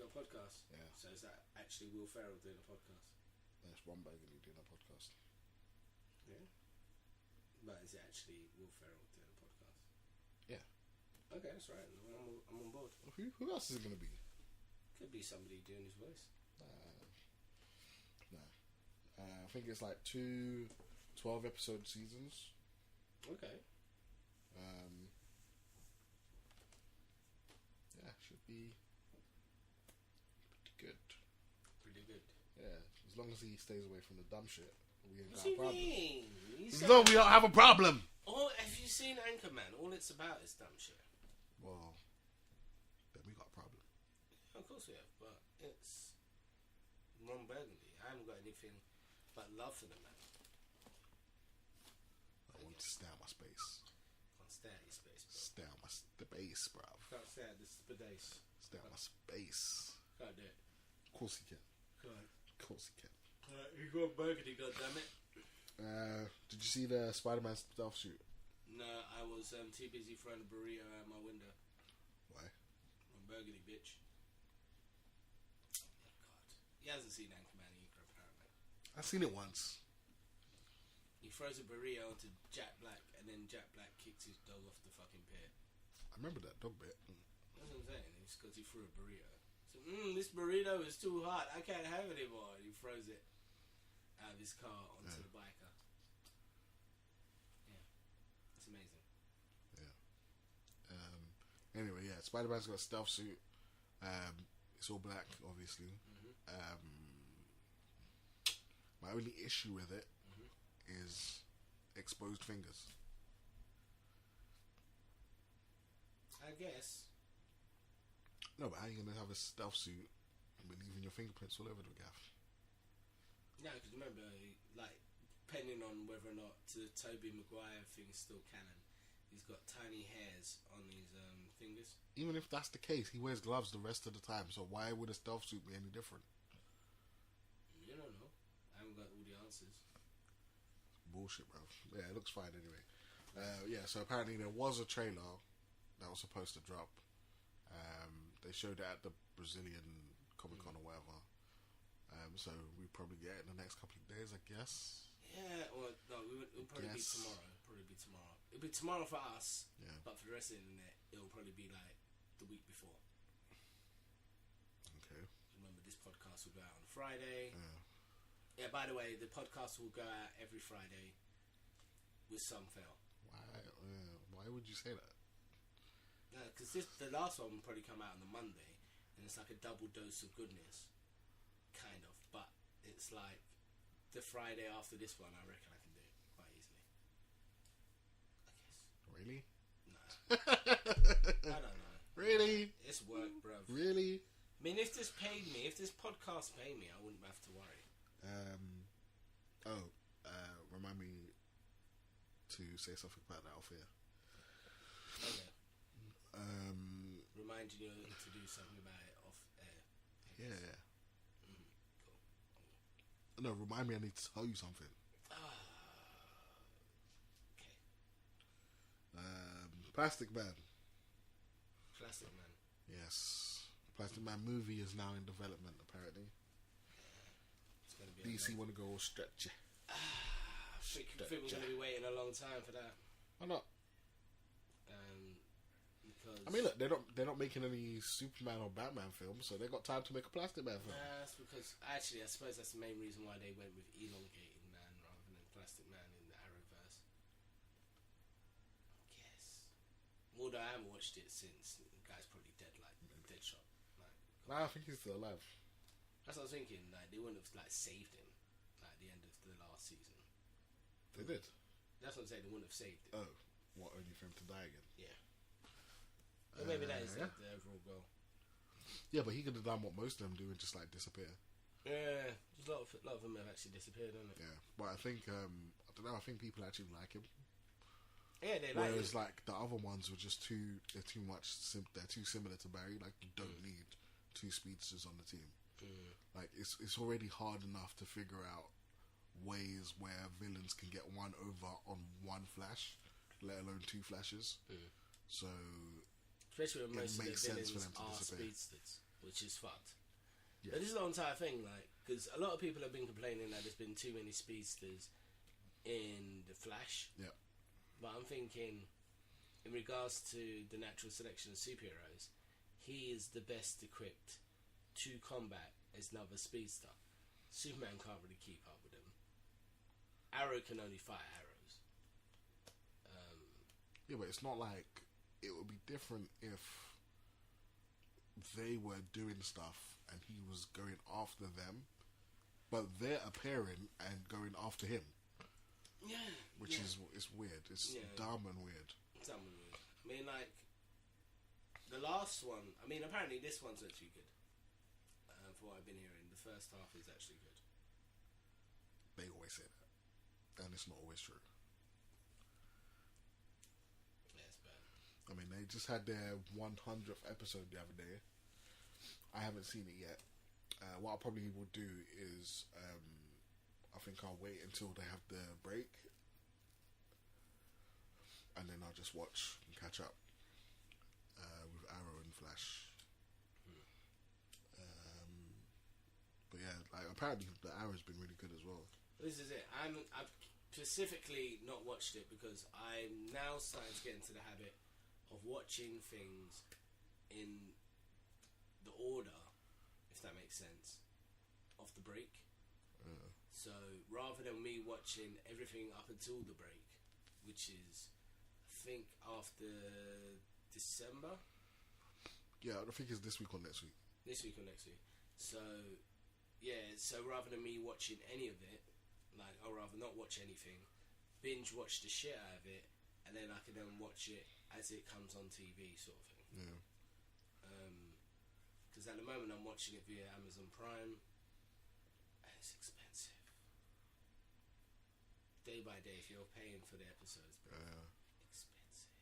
Got a podcast? Yeah. So is that actually Will Ferrell doing a podcast? That's one Burgundy doing a podcast. Yeah. But is it actually Will Ferrell doing a podcast? Yeah. Okay, that's right. I'm on board. Who else is it going to be? Could be somebody doing his voice. No. I think it's like 2 12-episode seasons. Okay. Yeah, should be pretty good. Pretty good. Yeah, as long as he stays away from the dumb shit, we ain't What got do a you problem. mean? You As said long as we don't have a problem. have you seen Anchorman? All it's about is dumb shit. Well, then we got a problem. Of course we have, but it's Ron Burgundy. I haven't got anything but love for the man. I want to stay out my space. Can't stay at your space, bro. Stay out my space, bruv. Can't stay at this space. Stay out my space. Can't do it. Of course he can. Can't. Of course he can. You got Burgundy, goddammit. Did you see the Spider-Man stealth suit? No, I was too busy throwing a burrito out my window. Why? Ron Burgundy, bitch. Oh, God. He hasn't seen Anchorman either, apparently. I've seen it once. He throws a burrito onto Jack Black, and then Jack Black kicks his dog off the fucking pier. I remember that dog bit. That's what I'm saying. It's because he threw a burrito. So, this burrito is too hot. I can't have it anymore. And he throws it out of his car onto the biker. Yeah. It's amazing. Yeah. Anyway, yeah, Spider-Man's got a stealth suit. It's all black, obviously. My only issue with it is exposed fingers. I guess. No, but how are you going to have a stealth suit and be leaving your fingerprints all over the gaff? No, because remember, like, depending on whether or not the Tobey Maguire thing's still canon, he's got tiny hairs on his fingers. Even if that's the case, he wears gloves the rest of the time, so why would a stealth suit be any different? You don't know. I haven't got all the answers. Bullshit, bro. Yeah, it looks fine anyway. So apparently there was a trailer that was supposed to drop. They showed it at the Brazilian Comic Con or whatever. So we probably get it in the next couple of days, I guess. Yeah, well, no, it'll probably be tomorrow. It'll be tomorrow for us. Yeah. But for the rest of the internet, it'll probably be like the week before. Okay. Remember, this podcast will go out on Friday. Yeah. Yeah, by the way, the podcast will go out every Friday with some fail. Why would you say that? Because the last one will probably come out on the Monday, and it's like a double dose of goodness, kind of. But it's like the Friday after this one, I reckon I can do it quite easily. I guess. Really? No. I don't know. Really? It's work, bruv. Really? I mean, if this podcast paid me, I wouldn't have to worry. Remind me to say something about that off here. Okay. Reminding you to do something about it off air. Yeah. Cool. No, remind me I need to tell you something. Okay. Plastic Man. Plastic Man. Yes. Plastic Man movie is now in development, apparently. It's gonna be DC want to go all stretchy. I think we're going to be waiting a long time for that. Why not? Because I mean, look, they're not making any Superman or Batman films, so they got time to make a Plastic Man film. that's because actually, I suppose that's the main reason why they went with elongated Man rather than Plastic Man in the Arrowverse. I guess. Although I haven't watched it since the guy's probably dead, like Deadshot. Nah, I think he's still alive. That's what I was thinking. Like they wouldn't have like saved him like at the end of the last season. They did. That's what I'm saying. They wouldn't have saved him. Oh, what? Only for him to die again? Yeah. Well, maybe that is yeah. the overall goal. Yeah, but he could have done what most of them do and just like disappear. Yeah, a lot of them have actually disappeared, haven't it? Yeah, but I think I don't know. I think people actually like him. Yeah, they like Whereas him. like the other ones were just they're too much. They're too similar to Barry. Like you don't need two speedsters on the team. Like it's already hard enough to figure out ways where villains can get one over on one flash, let alone two flashes. So especially when most of the makes sense for villains them to are disappear. speedsters, which is fucked. Yeah. But this is the entire thing, like, because a lot of people have been complaining that there's been too many speedsters in the Flash. Yeah. But I'm thinking, in regards to the natural selection of superheroes, he is the best equipped to combat as another speedster. Superman can't really keep up with him. Arrow can only fire arrows. Yeah, but it's not like it would be different if they were doing stuff and he was going after them, but they're appearing and going after him. Yeah. Which is it's weird. It's dumb and weird. It's dumb and weird. I mean, like, the last one, I mean, apparently this one's actually good. For what I've been hearing, the first half is actually good. They always say that. And it's not always true. Yeah, it's bad. I mean, they just had their 100th episode the other day. I haven't seen it yet. What I probably will do is, I think I'll wait until they have the break, and then I'll just watch and catch up with Arrow and Flash. But yeah, like apparently the Arrow's been really good as well. This is it. I've specifically not watched it because I'm now starting to get into the habit of watching things in the order, if that makes sense, of the break. So rather than me watching everything up until the break, which is I think after December. Yeah, I think it's this week or next week. This week or next week. So, yeah, so rather than me watching any of it, like, I'd rather not watch anything, binge watch the shit out of it, and then I can then watch it as it comes on TV, sort of thing. Yeah. Because at the moment I'm watching it via Amazon Prime, and it's expensive. Day by day, if you're paying for the episodes, bro, expensive.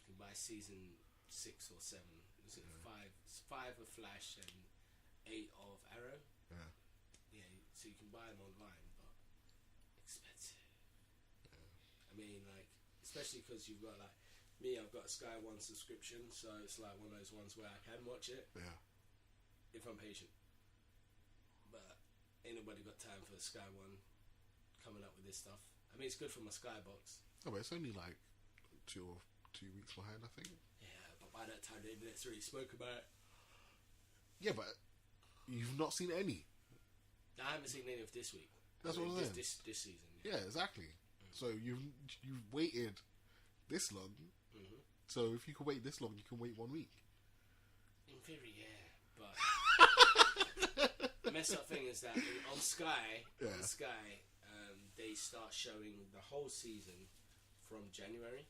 You can buy season 6 or 7. Is it 5 of Flash and 8 of Arrow? Yeah. Yeah, so you can buy them online, but expensive. Yeah. I mean, like, especially because you've got, like, me, I've got a Sky One subscription, so it's like one of those ones where I can watch it. Yeah. If I'm patient. But ain't nobody got time for Sky One coming up with this stuff. I mean, it's good for my Skybox. Oh, but it's only like 2 weeks behind, I think. Yeah, but by that time the internet's already spoke about it. Yeah, but you've not seen any. I haven't seen any of this week. That's what I'm saying. This season. Yeah, exactly. So you've waited this long. Mm-hmm. So if you can wait this long, you can wait 1 week. In theory, yeah, but the messed up thing is that on Sky, they start showing the whole season from January.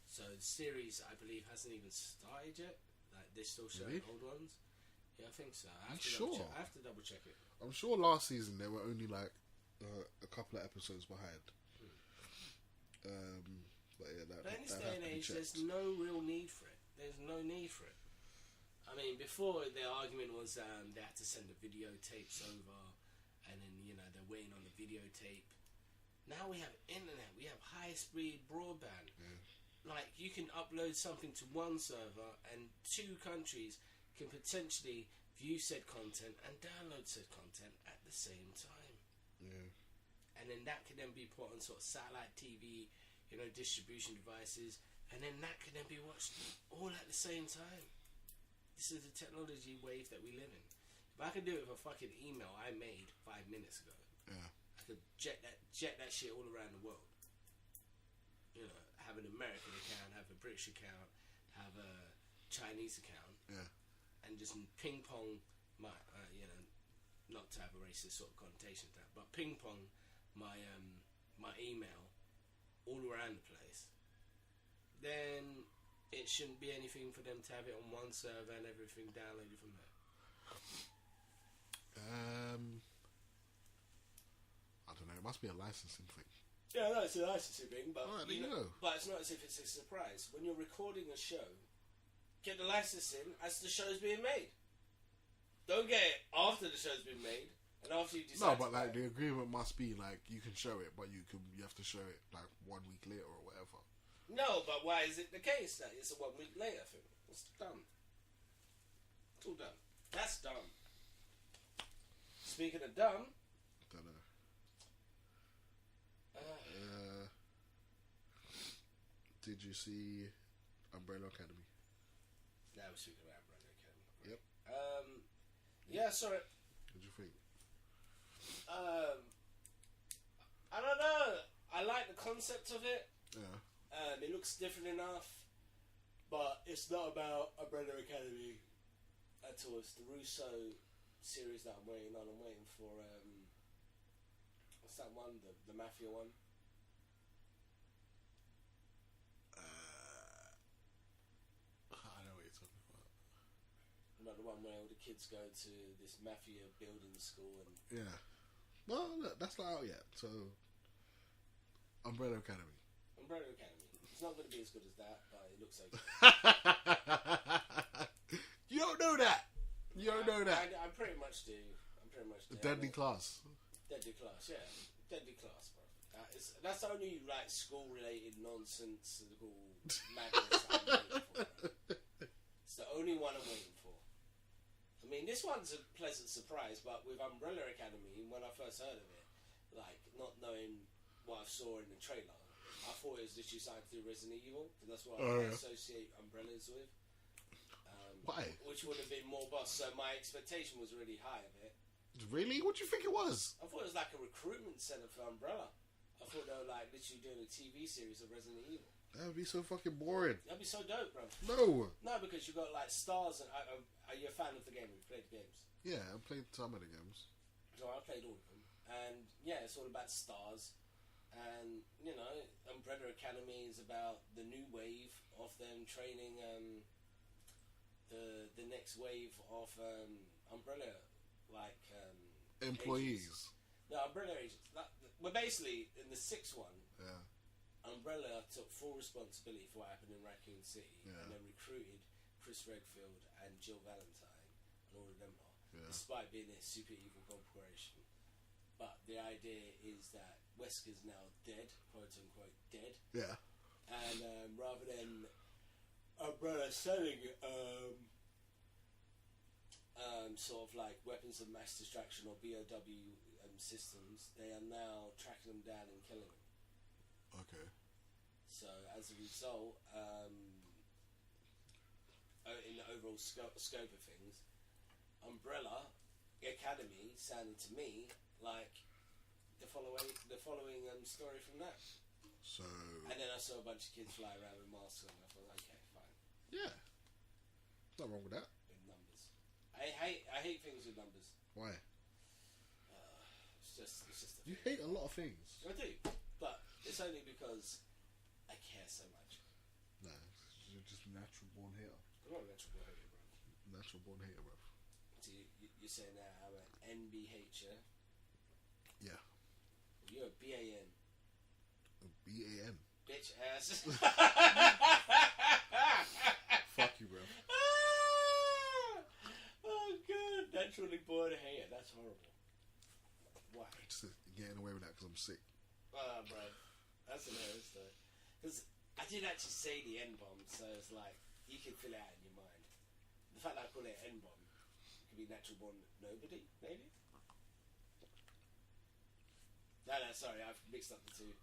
So the series, I believe, hasn't even started yet. Like, they're still showing old ones. Yeah, I think so. I have to double check it. I'm sure last season they were only like a couple of episodes behind. But yeah, but in this day and age, there's no real need for it. There's no need for it. I mean, before their argument was they had to send the videotapes over, and then they're waiting on the videotape. Now we have internet. We have high-speed broadband. Yeah. Like, you can upload something to one server, and 2 countries can potentially view said content and download said content at the same time. Yeah. And then that can then be put on sort of satellite TV, distribution devices, and then that can then be watched all at the same time. This is the technology wave that we live in. If I could do it with a fucking email I made 5 minutes ago, I could jet that shit all around the world. Have an American account, have a British account, have a Chinese account, and just ping pong my, not to have a racist sort of connotation to that, but ping pong my email all around the place. Then it shouldn't be anything for them to have it on one server and everything downloaded from there. I don't know. It must be a licensing thing. Yeah, no, it's a licensing thing, but but it's not as if it's a surprise. When you're recording a show, get the licensing as the show's being made. Don't get it after the show's been made and after you decide. No, but like the agreement must be like you can show it, but you have to show it like 1 week later or whatever. No, but why is it the case that it's a 1 week later thing? It's dumb. It's all dumb. That's dumb. Speaking of dumb, Don't know. Did you see Umbrella Academy? now we're speaking about Umbrella Academy. Yep. Yeah, I saw it. What did you think? I don't know. I like the concept of it. Yeah. It looks different enough, but it's not about Umbrella Academy at all. It's the Russo series that I'm waiting on. I'm waiting for what's that one? The Mafia one. I know what you're talking about. Not the one where all the kids go to this Mafia building school and Yeah. Well, look, that's not out yet. So, Umbrella Academy. Umbrella Academy. It's not going to be as good as that, but it looks okay. You don't know that. You don't know that. I pretty much do. Deadly Class. Deadly Class, yeah. Deadly Class, bro. That's the only like school-related nonsense, madness I'm waiting for. Bro. It's the only one I'm waiting for. I mean, this one's a pleasant surprise, but with Umbrella Academy, when I first heard of it, like not knowing what I saw in the trailer, I thought it was literally something to do with Resident Evil, because that's what I associate umbrellas with. Why? Which would have been more boss. So my expectation was really high of it. Really? What do you think it was? I thought it was like a recruitment center for Umbrella. I thought they were like literally doing a TV series of Resident Evil. That would be so fucking boring. That'd be so dope, bro. No, because you got like stars. And are you a fan of the game? Have you played the games? yeah, I played some of the games. So I played all of them, and yeah, it's all about stars. And you know, Umbrella Academy is about the new wave of them training the next wave of Umbrella Employees. agents. No, Umbrella agents. Well, basically in the sixth one, Yeah. Umbrella took full responsibility for what happened in Raccoon City, Yeah. and then recruited Chris Redfield and Jill Valentine and all of them lot, Yeah. despite being a super evil corporation. But the idea is that Wesker's now dead, quote unquote dead, Yeah. and rather than Umbrella selling sort of like weapons of mass destruction or BOW systems, they are now tracking them down and killing them. Okay. So as a result, in the overall scope of things, Umbrella Academy sounded to me like the following story from that. So. And then I saw a bunch of kids fly around with masks on, and I thought, okay, fine. Yeah. Nothing wrong with that. With numbers, I hate things with numbers. Why? It's just. You hate a lot of things. I do, but it's only because I care so much. Nah, you're just a natural born hater. I'm not a natural born hater, bro. Natural born hater, bro. So you're saying that I'm an NBH, Yeah. You're a BAN. BAN. Bitch ass. Fuck you, bro. Oh god, naturally born hater. That's horrible. Why? Just getting away with that because I'm sick. Oh, bro. That's hilarious, though. Because I didn't actually say the N-bomb, so it's like, you can fill it out in your mind. The fact that I call it N-bomb could be natural born nobody, maybe? No, sorry, I've mixed up the two.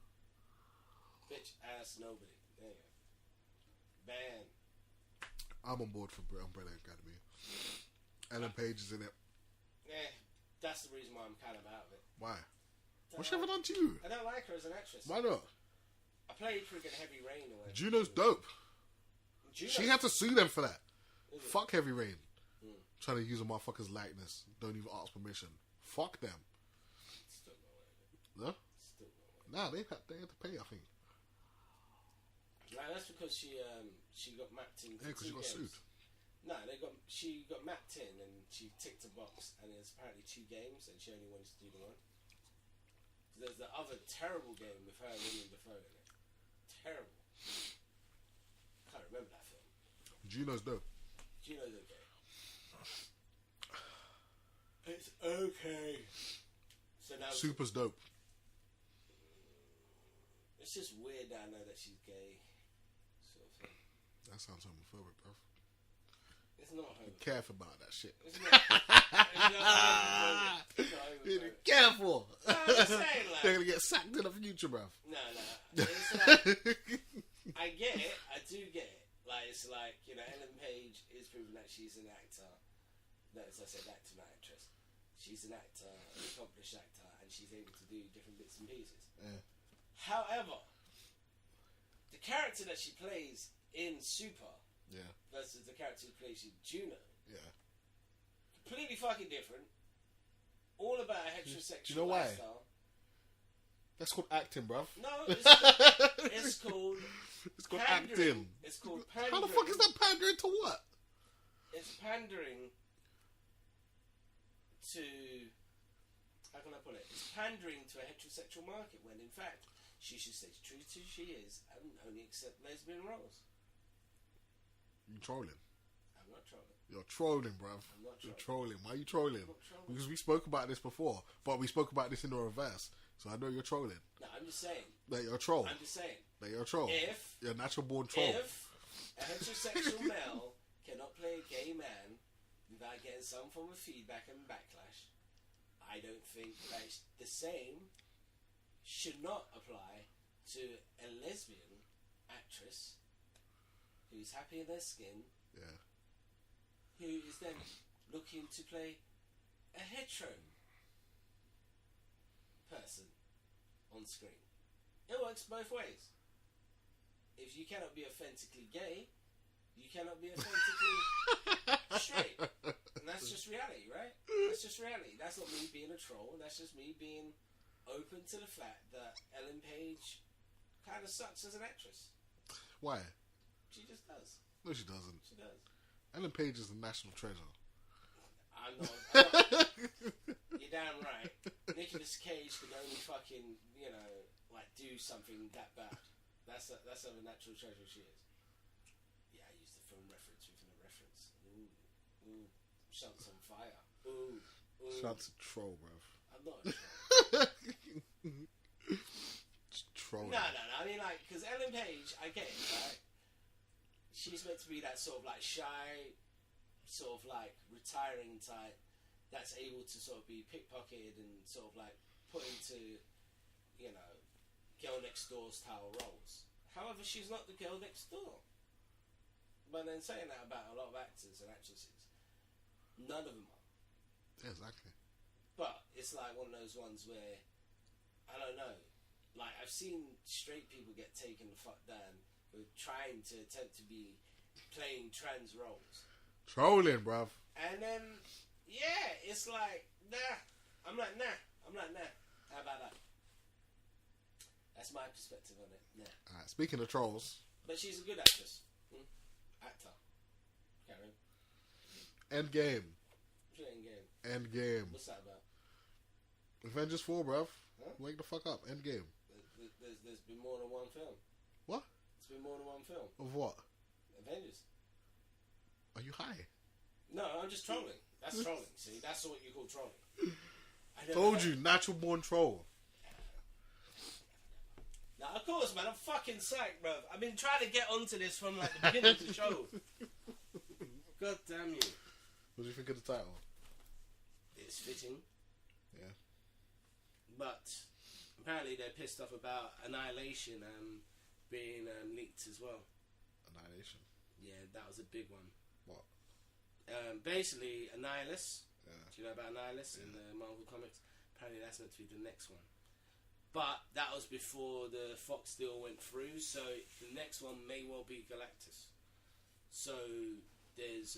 Bitch ass nobody. There you go. Ban. I'm on board for Umbrella Academy. Ellen Page is in it. Yeah, that's the reason why I'm kind of out of it. Why? What's she ever done to you? I don't like her as an actress. Why not? I played friggin' Heavy Rain or whatever. Juno's dope. Juno? She had to sue them for that. Is it? Fuck Heavy Rain. Trying to use a motherfucker's likeness. Don't even ask permission. Fuck them. Still no way. No? Still no way. Nah, they had to pay, I think. Nah, that's because she got mapped in. Yeah, because she got sued. No, she got mapped in and she ticked a box, and there's apparently 2 games, and she only wanted to do the one. There's the other terrible game with her and William Dafoe in it. Terrible. Can't remember that film. Juno's dope. Juno's okay. It's okay. So now Super's dope. it's just weird that I know that she's gay. Sort of thing. That sounds homophobic, bro. It's not Be homophobic. careful about that shit. It's not homophobic. It's not homophobic. Careful. I'm just saying, like, They're gonna get sacked in the future, bruv. No. It's like, I get it. I do get it. Like, it's like, you know, Ellen Page is proving that she's an actor. No, as I said, actor, not actress. She's an actor, an accomplished actor, and she's able to do different bits and pieces. Yeah. However, the character that she plays in Super Yeah. versus the character who plays in Juno, Yeah. completely fucking different. All about a heterosexual Do you know why? lifestyle. That's called acting, bruv. No, it's called It's called pandering. acting. It's called pandering. How the fuck is that pandering to what? It's pandering to... How can I put it? It's pandering to a heterosexual market when, in fact, she should stay true to who she is and only accept lesbian roles. You trolling. I'm not trolling. You're trolling, bruv. I'm not You're trolling. trolling. Why are you trolling? I'm not trolling. Because we spoke about this before, but we spoke about this in the reverse. So I know you're trolling. No, I'm just saying. That you're a troll. I'm just saying. That you're a troll. If You're a natural born troll. If a heterosexual male cannot play a gay man without getting some form of feedback and backlash, I don't think that the same should not apply to a lesbian actress who's happy in their skin, Yeah. who is then looking to play a hetero person on screen. It works both ways. if you cannot be authentically gay, you cannot be authentically straight. And that's just reality, right? That's just reality. That's not me being a troll. That's just me being open to the fact that Ellen Page kind of sucks as an actress. Why? She just does. No, she doesn't. She does. Ellen Page is a national treasure. I know. You're damn right. Nicolas Cage can only fucking, like do something that bad. That's a natural treasure she is. Yeah, I used the film reference within a reference. Ooh. Shunt's on fire. Ooh. Shunt's a troll, bruv. I'm not a troll. Just trolling. No. I mean, like, because Ellen Page, I get it, right? She's meant to be that sort of like shy, sort of like retiring type that's able to sort of be pickpocketed and sort of like put into, girl next door style roles. However, she's not the girl next door. But then saying that about a lot of actors and actresses, none of them are. Yeah, exactly. But it's like one of those ones where, I don't know, like I've seen straight people get taken the fuck down with trying to attempt to be playing trans roles. Trolling, bruv. And then, yeah, it's like, nah. I'm like, nah. How about that? That's my perspective on it. Nah. Alright, speaking of trolls. But she's a good actress. Actor. Karen. Endgame. Endgame. What's that about? Avengers 4, bruv. Huh? Wake the fuck up. Endgame. There's been more than one film. What? It's been more than one film. Of what? Avengers. Are you high? No, I'm just trolling. That's trolling. See, that's what you call trolling. Told you, natural born troll. Now, of course, man, I'm fucking psyched, bruv. I've been trying to get onto this from like the beginning of the show. God damn you. What do you think of the title? It's fitting. Yeah. But apparently they're pissed off about Annihilation being leaked as well. Annihilation? Yeah, that was a big one. What? Basically, Annihilus. Yeah. Do you know about Annihilus in the Marvel Comics? Apparently that's meant to be the next one. But that was before the Fox deal went through, so the next one may well be Galactus. So there's...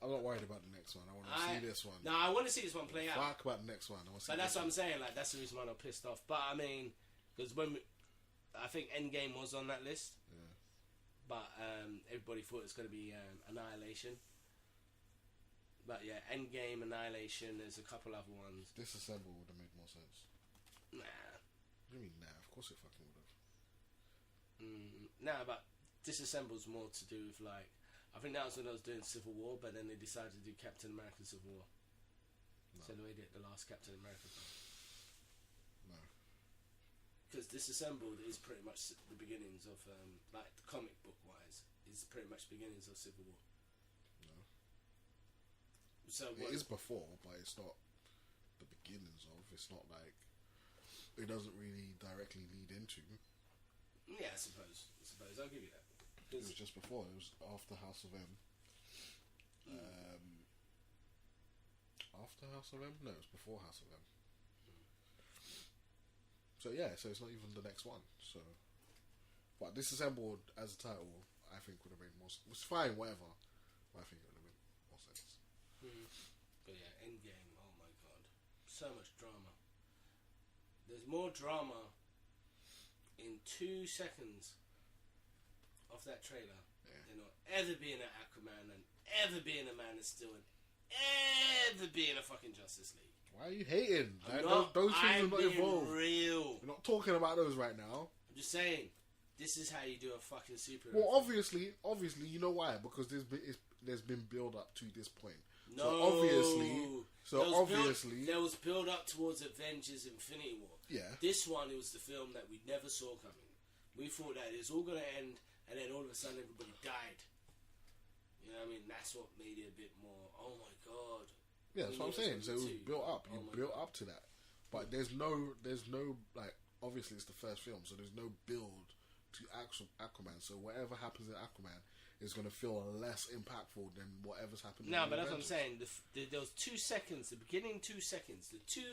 I'm not worried about the next one. I want to see this one. No, I want to see this one play out. Fuck about the next one. I want to see. But that's what I'm saying. Like, that's the reason why I'm pissed off. But I mean, because I think Endgame was on that list. Yeah. But everybody thought it was going to be Annihilation. But yeah, Endgame, Annihilation. There's a couple other ones. Disassemble would have made more sense. Nah. What do you mean nah? Of course it fucking would have. Nah, but Disassemble's more to do with like. I think that was when I was doing Civil War, but then they decided to do Captain America Civil War. No. So the way they did the last Captain America film. No. Because Disassembled is pretty much the beginnings of, like, comic book wise, is pretty much beginnings of Civil War. No. So it is before, but it's not the beginnings of. It's not like it doesn't really directly lead into. Yeah, I suppose. I'll give you that. It was just before. It was after House of M. After House of M? No, it was before House of M. So yeah, so it's not even the next one. So, but Disassembled as a title, I think would have made more. It's fine, whatever. But I think it would have made more sense. But yeah, Endgame. Oh my god, so much drama. There's more drama in 2 seconds off that trailer than ever being an Aquaman and ever being a Man of Steel and ever being a fucking Justice League. Why are you hating? Those things are not involved. Real. We're not talking about those right now. I'm just saying, this is how you do a fucking superhero. Well, obviously, you know why? Because there's been build up to this point. No. So obviously, there was build up towards Avengers Infinity War. Yeah. This one, it was the film that we never saw coming. We thought that it was all going to end. And then all of a sudden everybody died. You know what I mean? That's what made it a bit more, oh my god. Yeah, that's what I'm saying. So it was built up. You built up to that. But there's no, like, obviously it's the first film, so there's no build to Aquaman. So whatever happens in Aquaman is going to feel less impactful than whatever's happening. No, but that's what I'm saying. There was 2 seconds, the beginning 2 seconds, the 2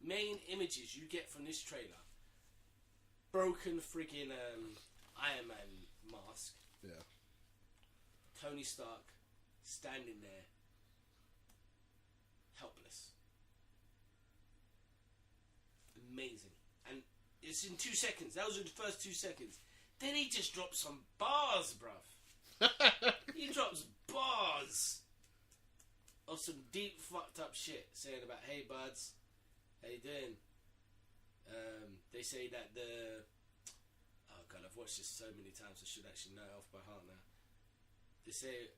main images you get from this trailer. Broken freaking Iron Man mask. Yeah. Tony Stark standing there, helpless. Amazing. And it's in 2 seconds. That was in the first 2 seconds. Then he just drops some bars, bruv. He drops bars of some deep fucked up shit, saying about, hey buds, how you doing? They say that oh god, I've watched this so many times I should actually know it off by heart now. They say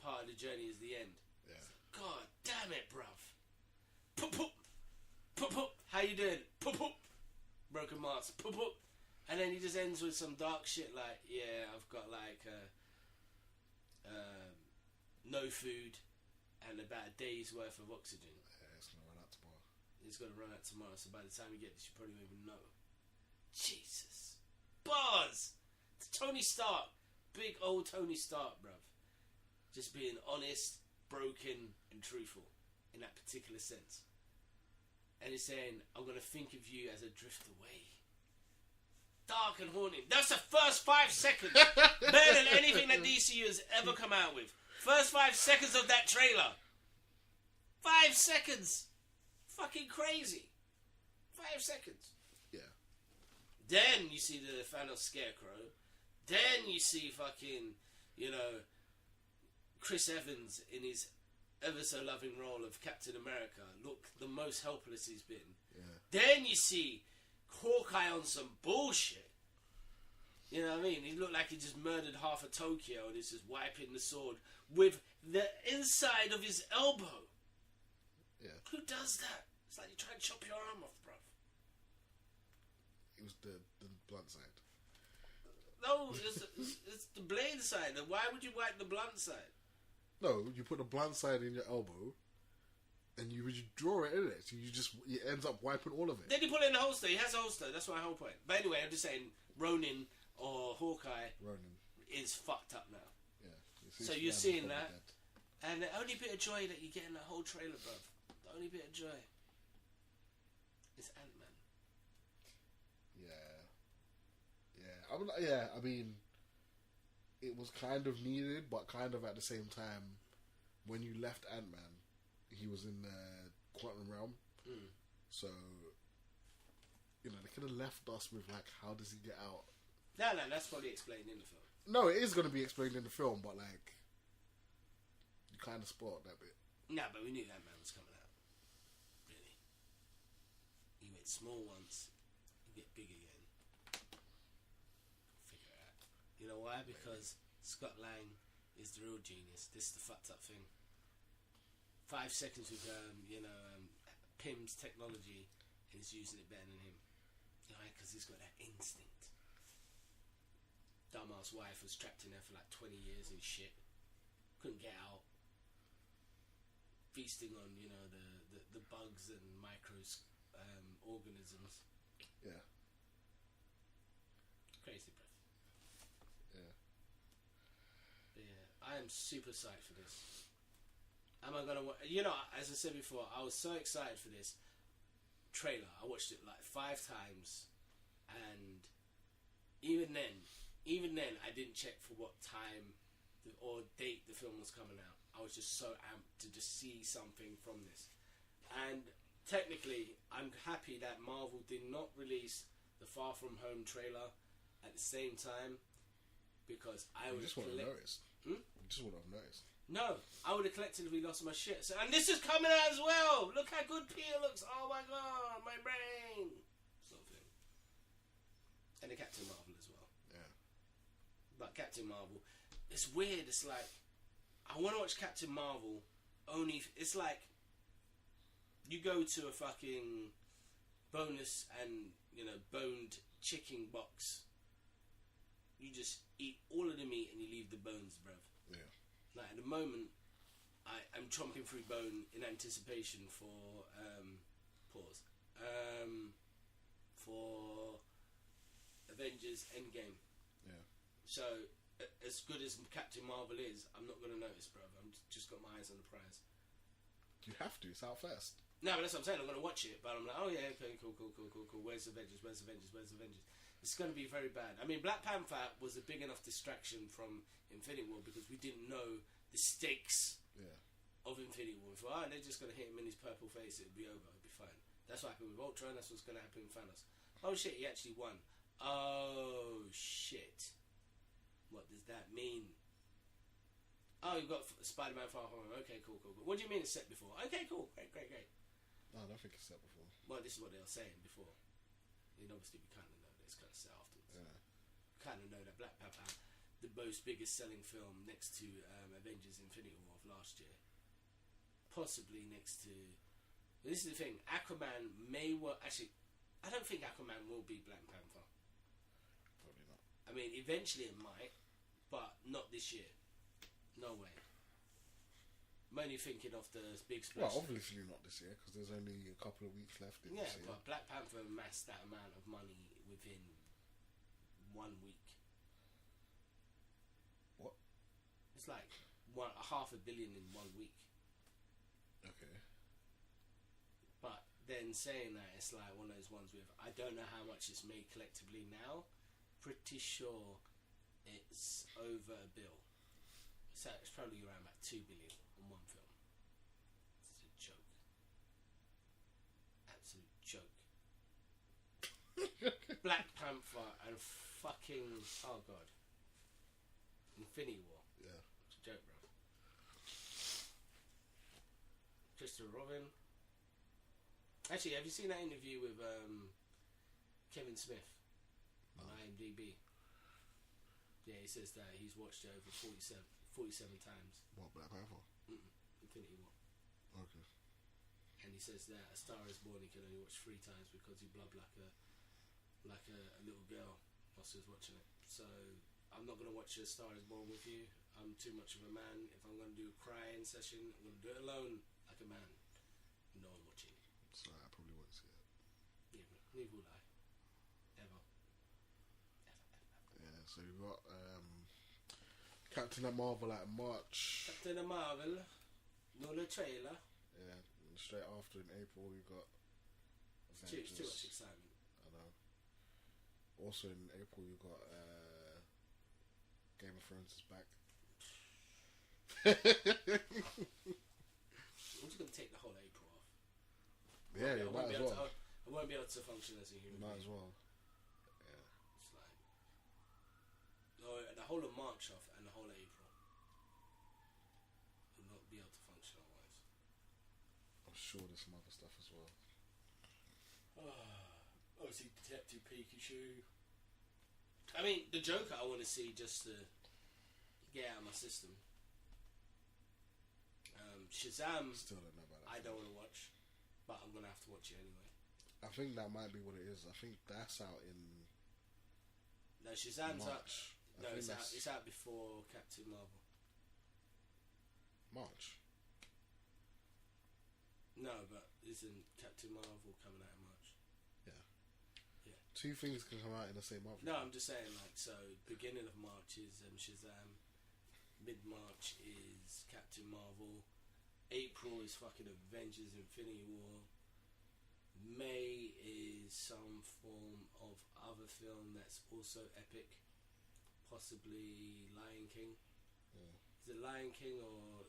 part of the journey is the end. Yeah. God damn it, bruv. Poop poop. Poop poop. How you doing? Poop poop. Broken mask. Poop poop. And then he just ends with some dark shit like, yeah, I've got like no food and about a day's worth of oxygen. Yeah, it's gonna run out tomorrow. It's gonna run out tomorrow, so by the time you get this, you probably won't even know. Jesus. Bars! It's Tony Stark. Big old Tony Stark, bruv. Just being honest, broken, and truthful in that particular sense. And he's saying, I'm gonna think of you as I drift away. Dark and haunting. That's the first 5 seconds. Better than anything that DCU has ever come out with. First 5 seconds of that trailer. 5 seconds. Fucking crazy. 5 seconds. Yeah. Then you see the Thanos Scarecrow. Then you see fucking, Chris Evans in his ever so loving role of Captain America. Look, the most helpless he's been. Yeah. Then you see Hawkeye on some bullshit. You know what I mean? He looked like he just murdered half of Tokyo and he's just wiping the sword with the inside of his elbow. Yeah. Who does that? It's like you try and chop your arm off, bruv. It was the blunt side. No, it's the blade side. Why would you wipe the blunt side? No, you put the blunt side in your elbow and you draw it in it. So it ends up wiping all of it. Then you put it in the holster. He has a holster. That's my whole point. But anyway, I'm just saying Ronin or Hawkeye is fucked up now. Yeah. So you're seeing that. And the only bit of joy that you get in that whole trailer, bruv, the only bit of joy is Ant-Man. Yeah. I mean, it was kind of needed, but kind of at the same time, when you left Ant-Man, he was in the quantum realm. Mm. So, they could have left us with, like, how does he get out? No, that's probably explained in the film. No, it is going to be explained in the film, but, like, you kind of spoiled that bit. No, but we knew Ant-Man was coming out. Really. He went small once, he get big again. Figure it out. You know why? Because Scott Lang is the real genius. This is the fucked up thing. 5 seconds with, Pym's technology, and he's using it better than him. You know, because he's got that instinct. Dumbass wife was trapped in there for like 20 years and shit. Couldn't get out. Feasting on, the bugs and organisms. Yeah. Crazy, bruv. Yeah. But yeah, I am super psyched for this. Am I gonna as I said before, I was so excited for this trailer. I watched it like 5 times, and even then I didn't check for what time or date the film was coming out. I was just so amped to just see something from this. And technically, I'm happy that Marvel did not release the Far From Home trailer at the same time, because I would just would have noticed. You just would have noticed. No, I would have collectively lost my shit. So, and this is coming out as well. Look how good Peter looks. Oh my god, my brain. Sort of thing. And the Captain Marvel as well. Yeah. But Captain Marvel, it's weird. It's like, I want to watch Captain Marvel only. It's like you go to a fucking bonus and boned chicken box. You just eat all of the meat and you leave the bones, bruv. Yeah. Like at the moment, I'm chomping through bone in anticipation for for Avengers Endgame. Yeah. So as good as Captain Marvel is, I'm not gonna notice, bruv. I'm just got my eyes on the prize. You have to. It's out first. No, but that's what I'm saying. I'm gonna watch it, but I'm like, oh yeah, okay, cool. Where's Avengers? It's going to be very bad. I mean, Black Panther was a big enough distraction from Infinity War because we didn't know the stakes of Infinity War. We thought, they're just going to hit him in his purple face, it'll be over, it'll be fine. That's what happened with Ultron, that's what's going to happen with Thanos. Oh shit, he actually won. Oh shit. What does that mean? Oh, you've got Spider-Man Far Home. Okay, cool. What do you mean it's set before? Okay, cool. Great. No, I don't think it's set before. Well, this is what they were saying before. And obviously we kind of know that it's kind of set afterwards. Yeah. Kind of know that Black Panther, the most biggest selling film next to Avengers Infinity War of last year. Possibly next to... This is the thing. Aquaman may well... Actually, I don't think Aquaman will be Black Panther. Probably not. I mean, eventually it might, but not this year. No way. I'm only thinking of the big splash. Well, obviously not this year, because there's only a couple of weeks left in this year. But Black Panther amassed that amount of money within 1 week. What? It's like $500 million in 1 week. Okay. But then saying that, it's like one of those ones with, I don't know how much it's made collectively now. Pretty sure it's over $1 billion. So it's probably around about $2 billion on one film. It's a joke. Absolute joke. Black Panther and fucking, oh god, Infinity War. Yeah. It's a joke, bro. Christopher Robin. Actually, have you seen that interview with Kevin Smith on IMDb? Yeah, he says that he's watched it over 47 times. What, Black Panther? Infinity War. Okay. And he says that A Star Is Born he can only watch 3 times because he blubbed like a little girl whilst he was watching it. So I'm not going to watch A Star Is Born with you. I'm too much of a man. If I'm going to do a crying session, I'm going to do it alone like a man. No one watching. So I probably won't see it. Yeah, neither will I. Ever. Yeah, so we've got Captain Marvel at March. Captain Marvel. No trailer. Yeah, and straight after in April we've got It's too much excitement. I know. Also in April you've got Game of Thrones is back. I'm just going to take the whole April off. Yeah, you might as well. I won't be able to function as a human Might being. as well. Yeah. It's like the whole of March off and the whole of April. Will not be able to function otherwise. I'm sure there's some other stuff as well. Obviously Detective Pikachu. I mean, the Joker I want to see just to get out of my system. Shazam, Still don't know about that. I don't want to watch, but I'm going to have to watch it anyway. I think that might be what it is. I think that's out in No, Shazam's out. March. No, it's out before Captain Marvel. March. No, but isn't Captain Marvel coming out in March? Yeah. Yeah. 2 things can come out in the same month. No, I'm just saying, like, so beginning of March is Shazam, mid-March is Captain Marvel, April is fucking Avengers Infinity War, May is some form of other film that's also epic, possibly Lion King. Yeah. Is it Lion King or...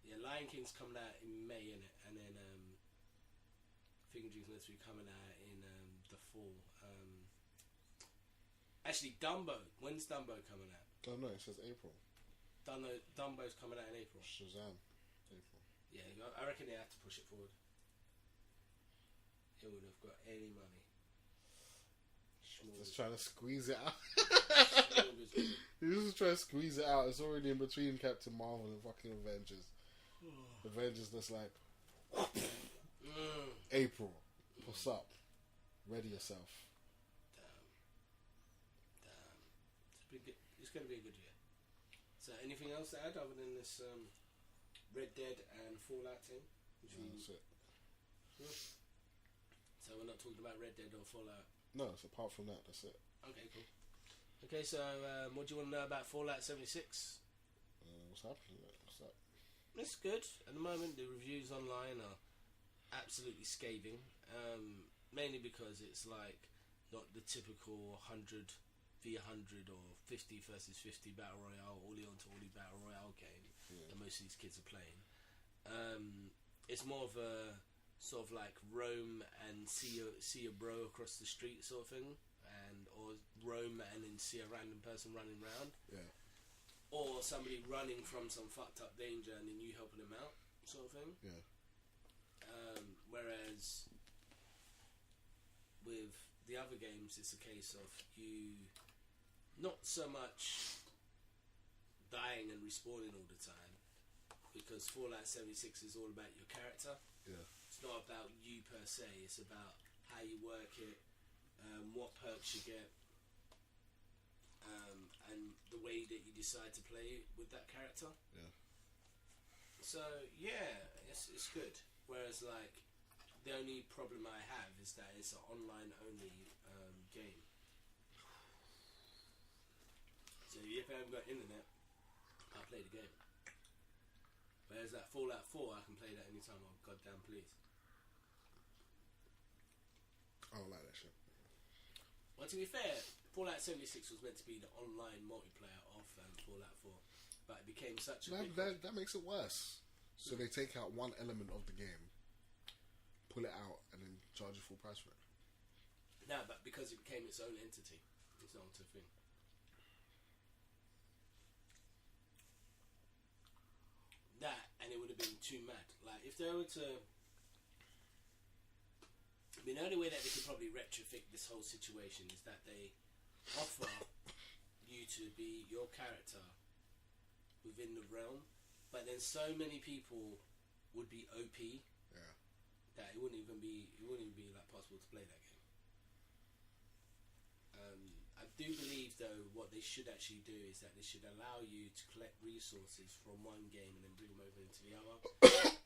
Yeah, Lion King's coming out in May, innit? And then Finger Dreams Let's Be coming out in the fall. Actually, Dumbo. When's Dumbo coming out? Don't know, it says April. Dumbo's coming out in April. Shazam. April. Yeah, I reckon they have to push it forward. It would have got any money. Just trying to squeeze it out. He's just trying to squeeze it out. It's already in between Captain Marvel and fucking Avengers. Avengers that's like April. What's up? Ready yourself. Damn. It's going to be a good year. So anything else to add other than this Red Dead and Fallout thing? That's it. So we're not talking about Red Dead or Fallout? No, it's apart from that, that's it. Okay, cool. Okay, so what do you want to know about Fallout 76? What's happening? What's up? It's good. At the moment, the reviews online are absolutely scathing. Mainly because it's like not the typical 100 v 100 or 50 versus 50 battle royale, all on to all battle royale game that most of these kids are playing. It's more of a sort of like roam and see a bro across the street sort of thing, or roam and then see a random person running around, or somebody running from some fucked up danger and then you helping them out sort of thing. Whereas with the other games, it's a case of you not so much dying and respawning all the time, because Fallout 76 is all about your character. It's not about you per se, it's about how you work it, what perks you get, and the way that you decide to play with that character. So yeah, it's good. Whereas like the only problem I have is that it's an online only game. So if I haven't got internet, I'll play the game. Whereas that Fallout 4, I can play that anytime I goddamn please. I don't like that shit. Well, to be fair, Fallout 76 was meant to be the online multiplayer of Fallout 4, but it became such a that makes it worse. So they take out one element of the game, pull it out, and then charge you full price for it. No, but because it became its own entity, its own thing. That, and it would have been too mad. Like, if they were to... I mean, the only way that they could probably retrofit this whole situation is that they offer you to be your character within the realm, but then so many people would be OP that it wouldn't even be like possible to play that game. I do believe though what they should actually do is that they should allow you to collect resources from one game and then bring them over into the other.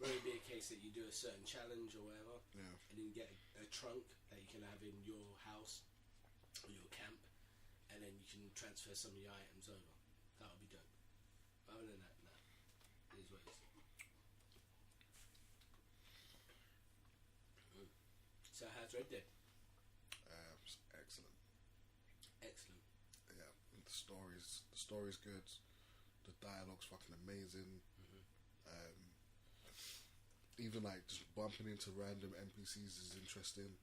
Where it would be a case that you do a certain challenge or whatever, and then get a trunk that you can have in your house or your camp, and then you can transfer some of your items over. That would be dope. But other than that, nah. It is what it is. So how's Red Dead? Excellent. Excellent. Yeah, the story's good. The dialogue's fucking amazing. Even like just bumping into random NPCs is interesting.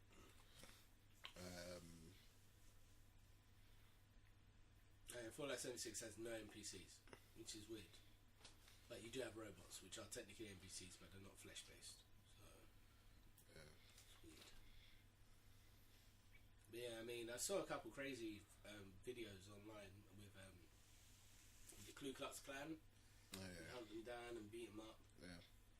Fallout 76 has no NPCs, which is weird. But you do have robots, which are technically NPCs, but they're not flesh based. So it's weird. But yeah, I mean, I saw a couple crazy videos online with the Ku Klux Klan. Hunt them down and beat them up.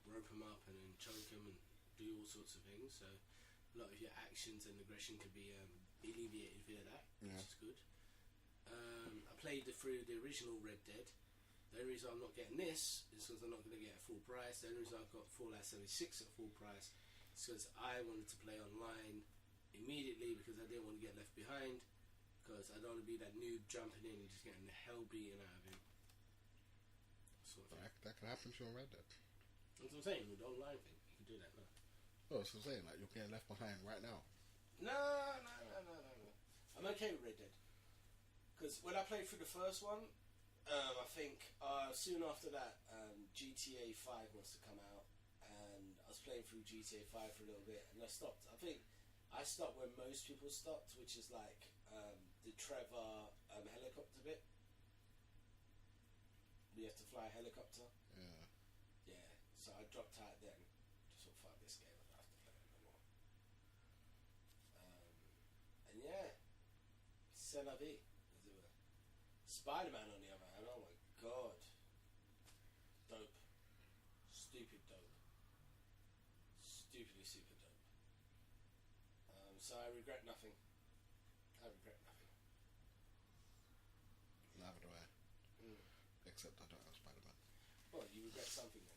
Rope them up and then choke them and do all sorts of things. So a lot of your actions and aggression could be alleviated via that, which is good. I played through the original Red Dead. The only reason I'm not getting this is because I'm not going to get a full price. The only reason I've got Fallout 76 at full price is because I wanted to play online immediately, because I didn't want to get left behind, because I don't want to be that noob jumping in and just getting the hell beaten out of him. Sort of that can happen to you on Red Dead. That's what I'm saying, with the online thing, you can do that now. Oh, that's what I'm saying, like you're getting left behind right now. No. I'm okay with Red Dead. Because when I played through the first one, I think soon after that, GTA 5 wants to come out, and I was playing through GTA 5 for a little bit, and I stopped. I think I stopped when most people stopped, which is like the Trevor helicopter bit. You have to fly a helicopter. Yeah, so I dropped out then. Just thought, fuck this game, I don't have to play it no more. And yeah, c'est la vie, as it were. Spiderman on the other hand, oh my god. Dope. Stupid dope. Stupidly super dope. So I regret nothing. Neither do I. Except I don't have Spider-Man. Well, you regret something then.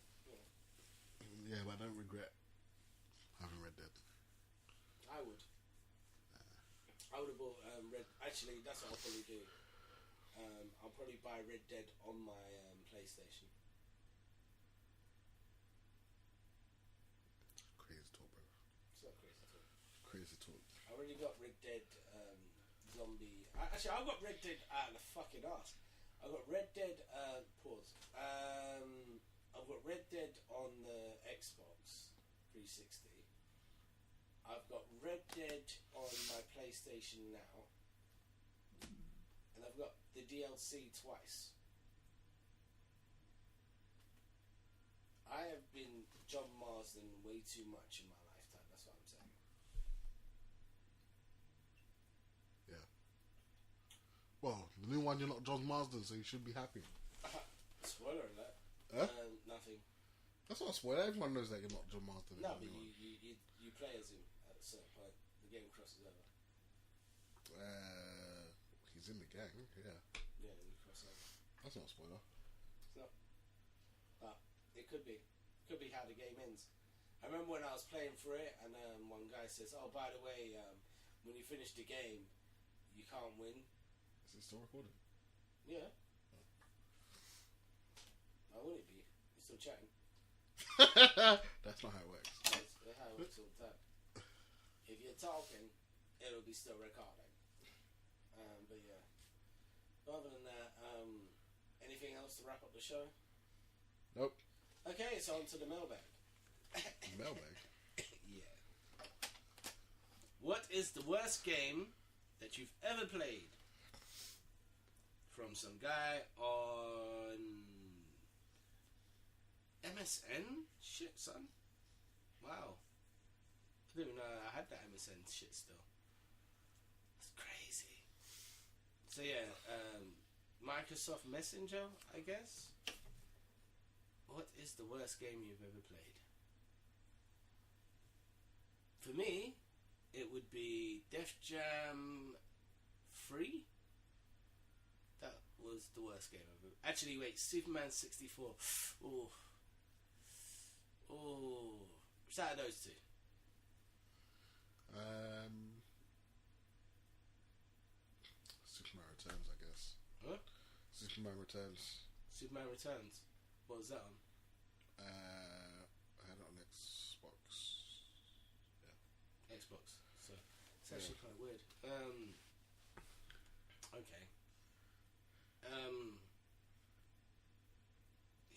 Yeah, but I don't regret having Red Dead. I would. I would have bought Red... Actually, that's what I'll probably do. I'll probably buy Red Dead on my PlayStation. Crazy talk, bro. It's not crazy at all. Crazy talk. I already got Red Dead zombie. Actually, I've got Red Dead out of the fucking ass. I've got Red Dead. Pause. I've got Red Dead on the Xbox 360. I've got Red Dead on my PlayStation now, and I've got the DLC twice. I have been John Marsden way too much in my lifetime. That's what I'm saying. Yeah. Well, the new one, you're not John Marsden, so you should be happy. Spoiler alert. Huh? Nothing. That's not a spoiler. Everyone knows that you're not John Marsden. No, but you play as him at a certain point. The game crosses over. He's in the gang, yeah. Yeah, you cross over. That's not a spoiler. It's not. But it could be. Could be how the game ends. I remember when I was playing for it, and one guy says, "Oh, by the way, when you finish the game, you can't win." Is it still recording? Yeah. Why would it be? You're still chatting. That's not how it works. That's how it works all the time. If you're talking, it'll be still recording. But yeah. Other than that, anything else to wrap up the show? Nope. Okay, so on to the mailbag. Mailbag? Yeah. What is the worst game that you've ever played? From some guy on MSN? Shit, son. Wow. I didn't even know I had that MSN shit still. It's crazy. So yeah, Microsoft Messenger, I guess. What is the worst game you've ever played? For me, it would be Def Jam 3. That was the worst game I've ever... Actually, wait, Superman 64. Oh. What's out of those two? Superman Returns, I guess. Huh? Superman Returns. Superman Returns. What was that on? I had it on Xbox. Yeah. Xbox. So it's actually quite weird. Okay.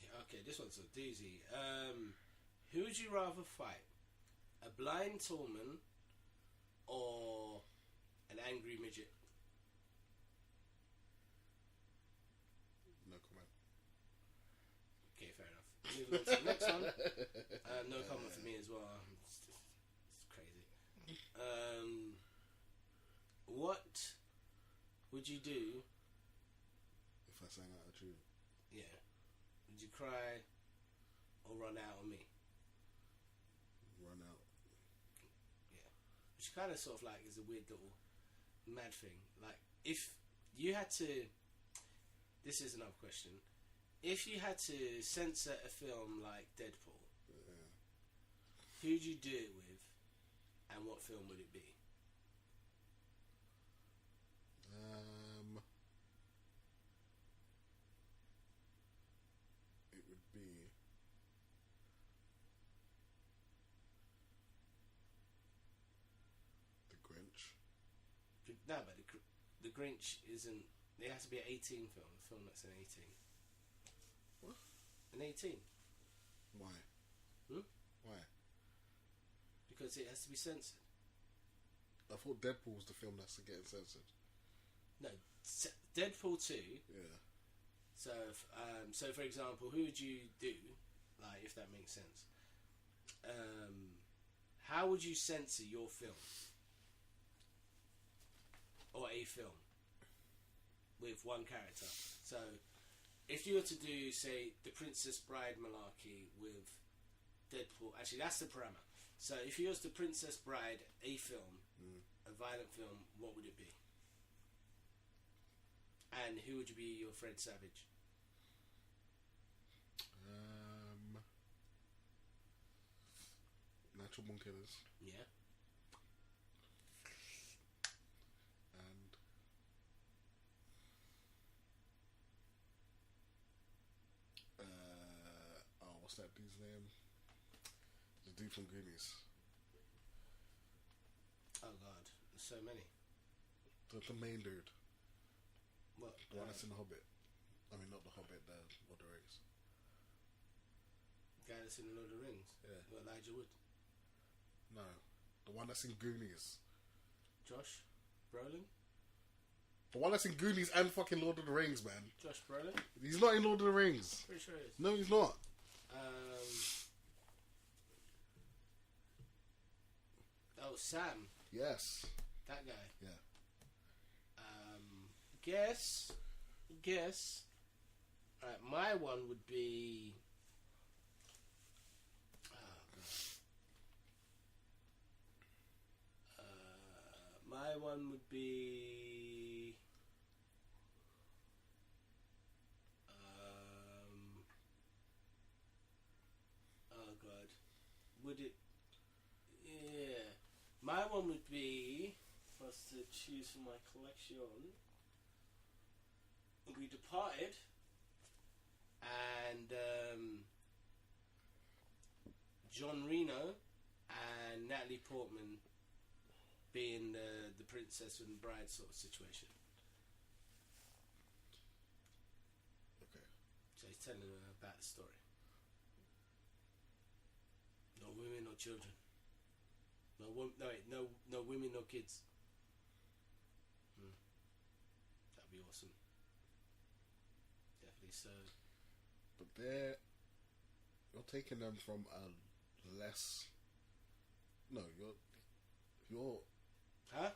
Yeah, okay, this one's a doozy. Who would you rather fight? A blind Tallman or an angry midget? No comment. Okay, fair enough. Moving on to the next one. No comment for me as well. It's crazy. What would you do? If I sang out a tune. Yeah. Would you cry or run out on me? Run out. Yeah. Which kind of sort of like is a weird little mad thing. Like, if you had to... This is another question. If you had to censor a film like Deadpool, who'd you do it with, and what film would it be? It would be The Grinch. No, but the Grinch isn't... It has to be an 18 film. A film that's an 18. What? An 18. Why? Why? Because it has to be censored. I thought Deadpool was the film that's getting censored. No, Deadpool 2. Yeah. So, so for example, who would you do? Like, if that makes sense. How would you censor your film? Or a film? With one character. So, if you were to do, say, The Princess Bride malarkey with Deadpool... Actually, that's the parameter. So, if you was The Princess Bride, a film, a violent film, what would it be? And who would you be your Fred Savage? Natural Born Killers. Yeah. And what's that dude's name? The dude from Goonies. Oh God, there's so many. The main dude. What? The one that's in the Hobbit. I mean, not the Hobbit, the Lord of the Rings. Guy that's in the Lord of the Rings? Yeah. What, Elijah Wood? No. The one that's in Goonies. Josh Brolin? The one that's in Goonies and fucking Lord of the Rings, man. Josh Brolin? He's not in Lord of the Rings. Pretty sure he is. No, he's not. Oh, Sam. Yes. That guy. Yeah. Guess. Alright, my one would be. Oh god. My one would be. Oh god. Would it? Yeah. My one would be. For us to choose from my collection. We Departed. And John Reno and Natalie Portman being the princess and bride sort of situation. Okay. So he's telling her about the story. No women, no children. No women, no kids. That'd be awesome. Definitely so. But you're taking them from a less. No, you're. Huh?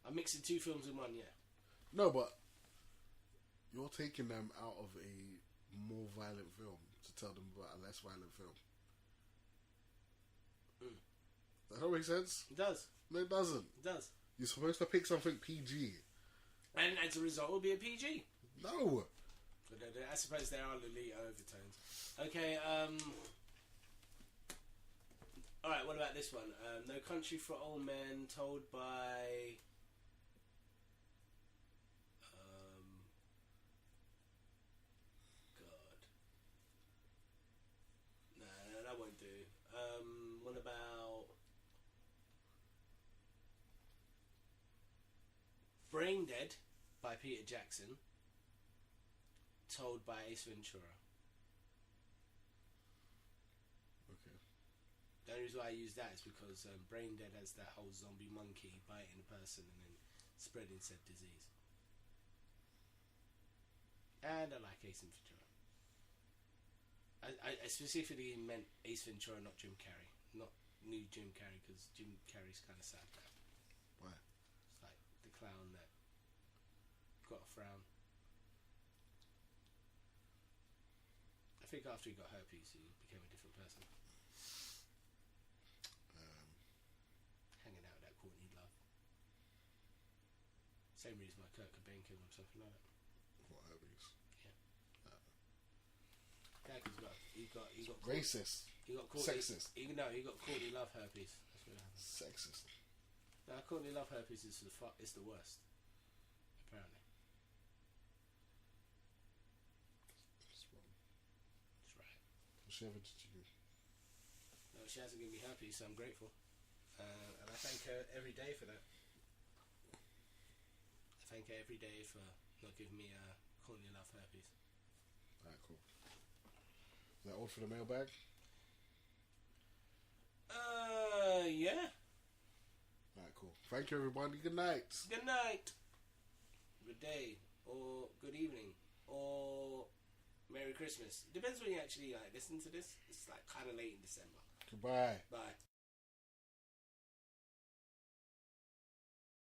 I'm mixing two films in one, yeah. No, but you're taking them out of a more violent film to tell them about a less violent film. Does that make sense? It does. No, it doesn't. It does. You're supposed to pick something PG. And as a result, it'll be a PG. No. But I suppose there are Lolita overtones. Okay, alright, what about this one? No Country for Old Men, told by... God. No, that won't do. What about... Brain Dead by Peter Jackson, told by Ace Ventura. Okay. The only reason why I use that is because Brain Dead has that whole zombie monkey biting a person and then spreading said disease. And I like Ace Ventura. I specifically meant Ace Ventura, not Jim Carrey. Not new Jim Carrey, because Jim Carrey's kind of sad now. Why? It's like the clown that got a frown. I think after he got herpes, he became a different person. Hanging out with that Courtney Love. Same reason why Kurt Cobain killed himself and all that. What herpes? Yeah. He got Racist. He got Courtney, Sexist. He got Courtney Love herpes. That's what happened. Sexist. No, Courtney Love herpes is the worst. Apparently. That's wrong. That's right. What she ever did to you? No, she hasn't given me herpes, so I'm grateful. And I thank her every day for that. I thank her every day for not giving me Courtney Love herpes. Alright, cool. Is that all for the mailbag? Yeah. Alright, cool. Thank you, everybody. Good night. Good night. Good day. Or good evening. Or Merry Christmas. Depends when you actually listen to this. It's like kind of late in December. Goodbye. Bye.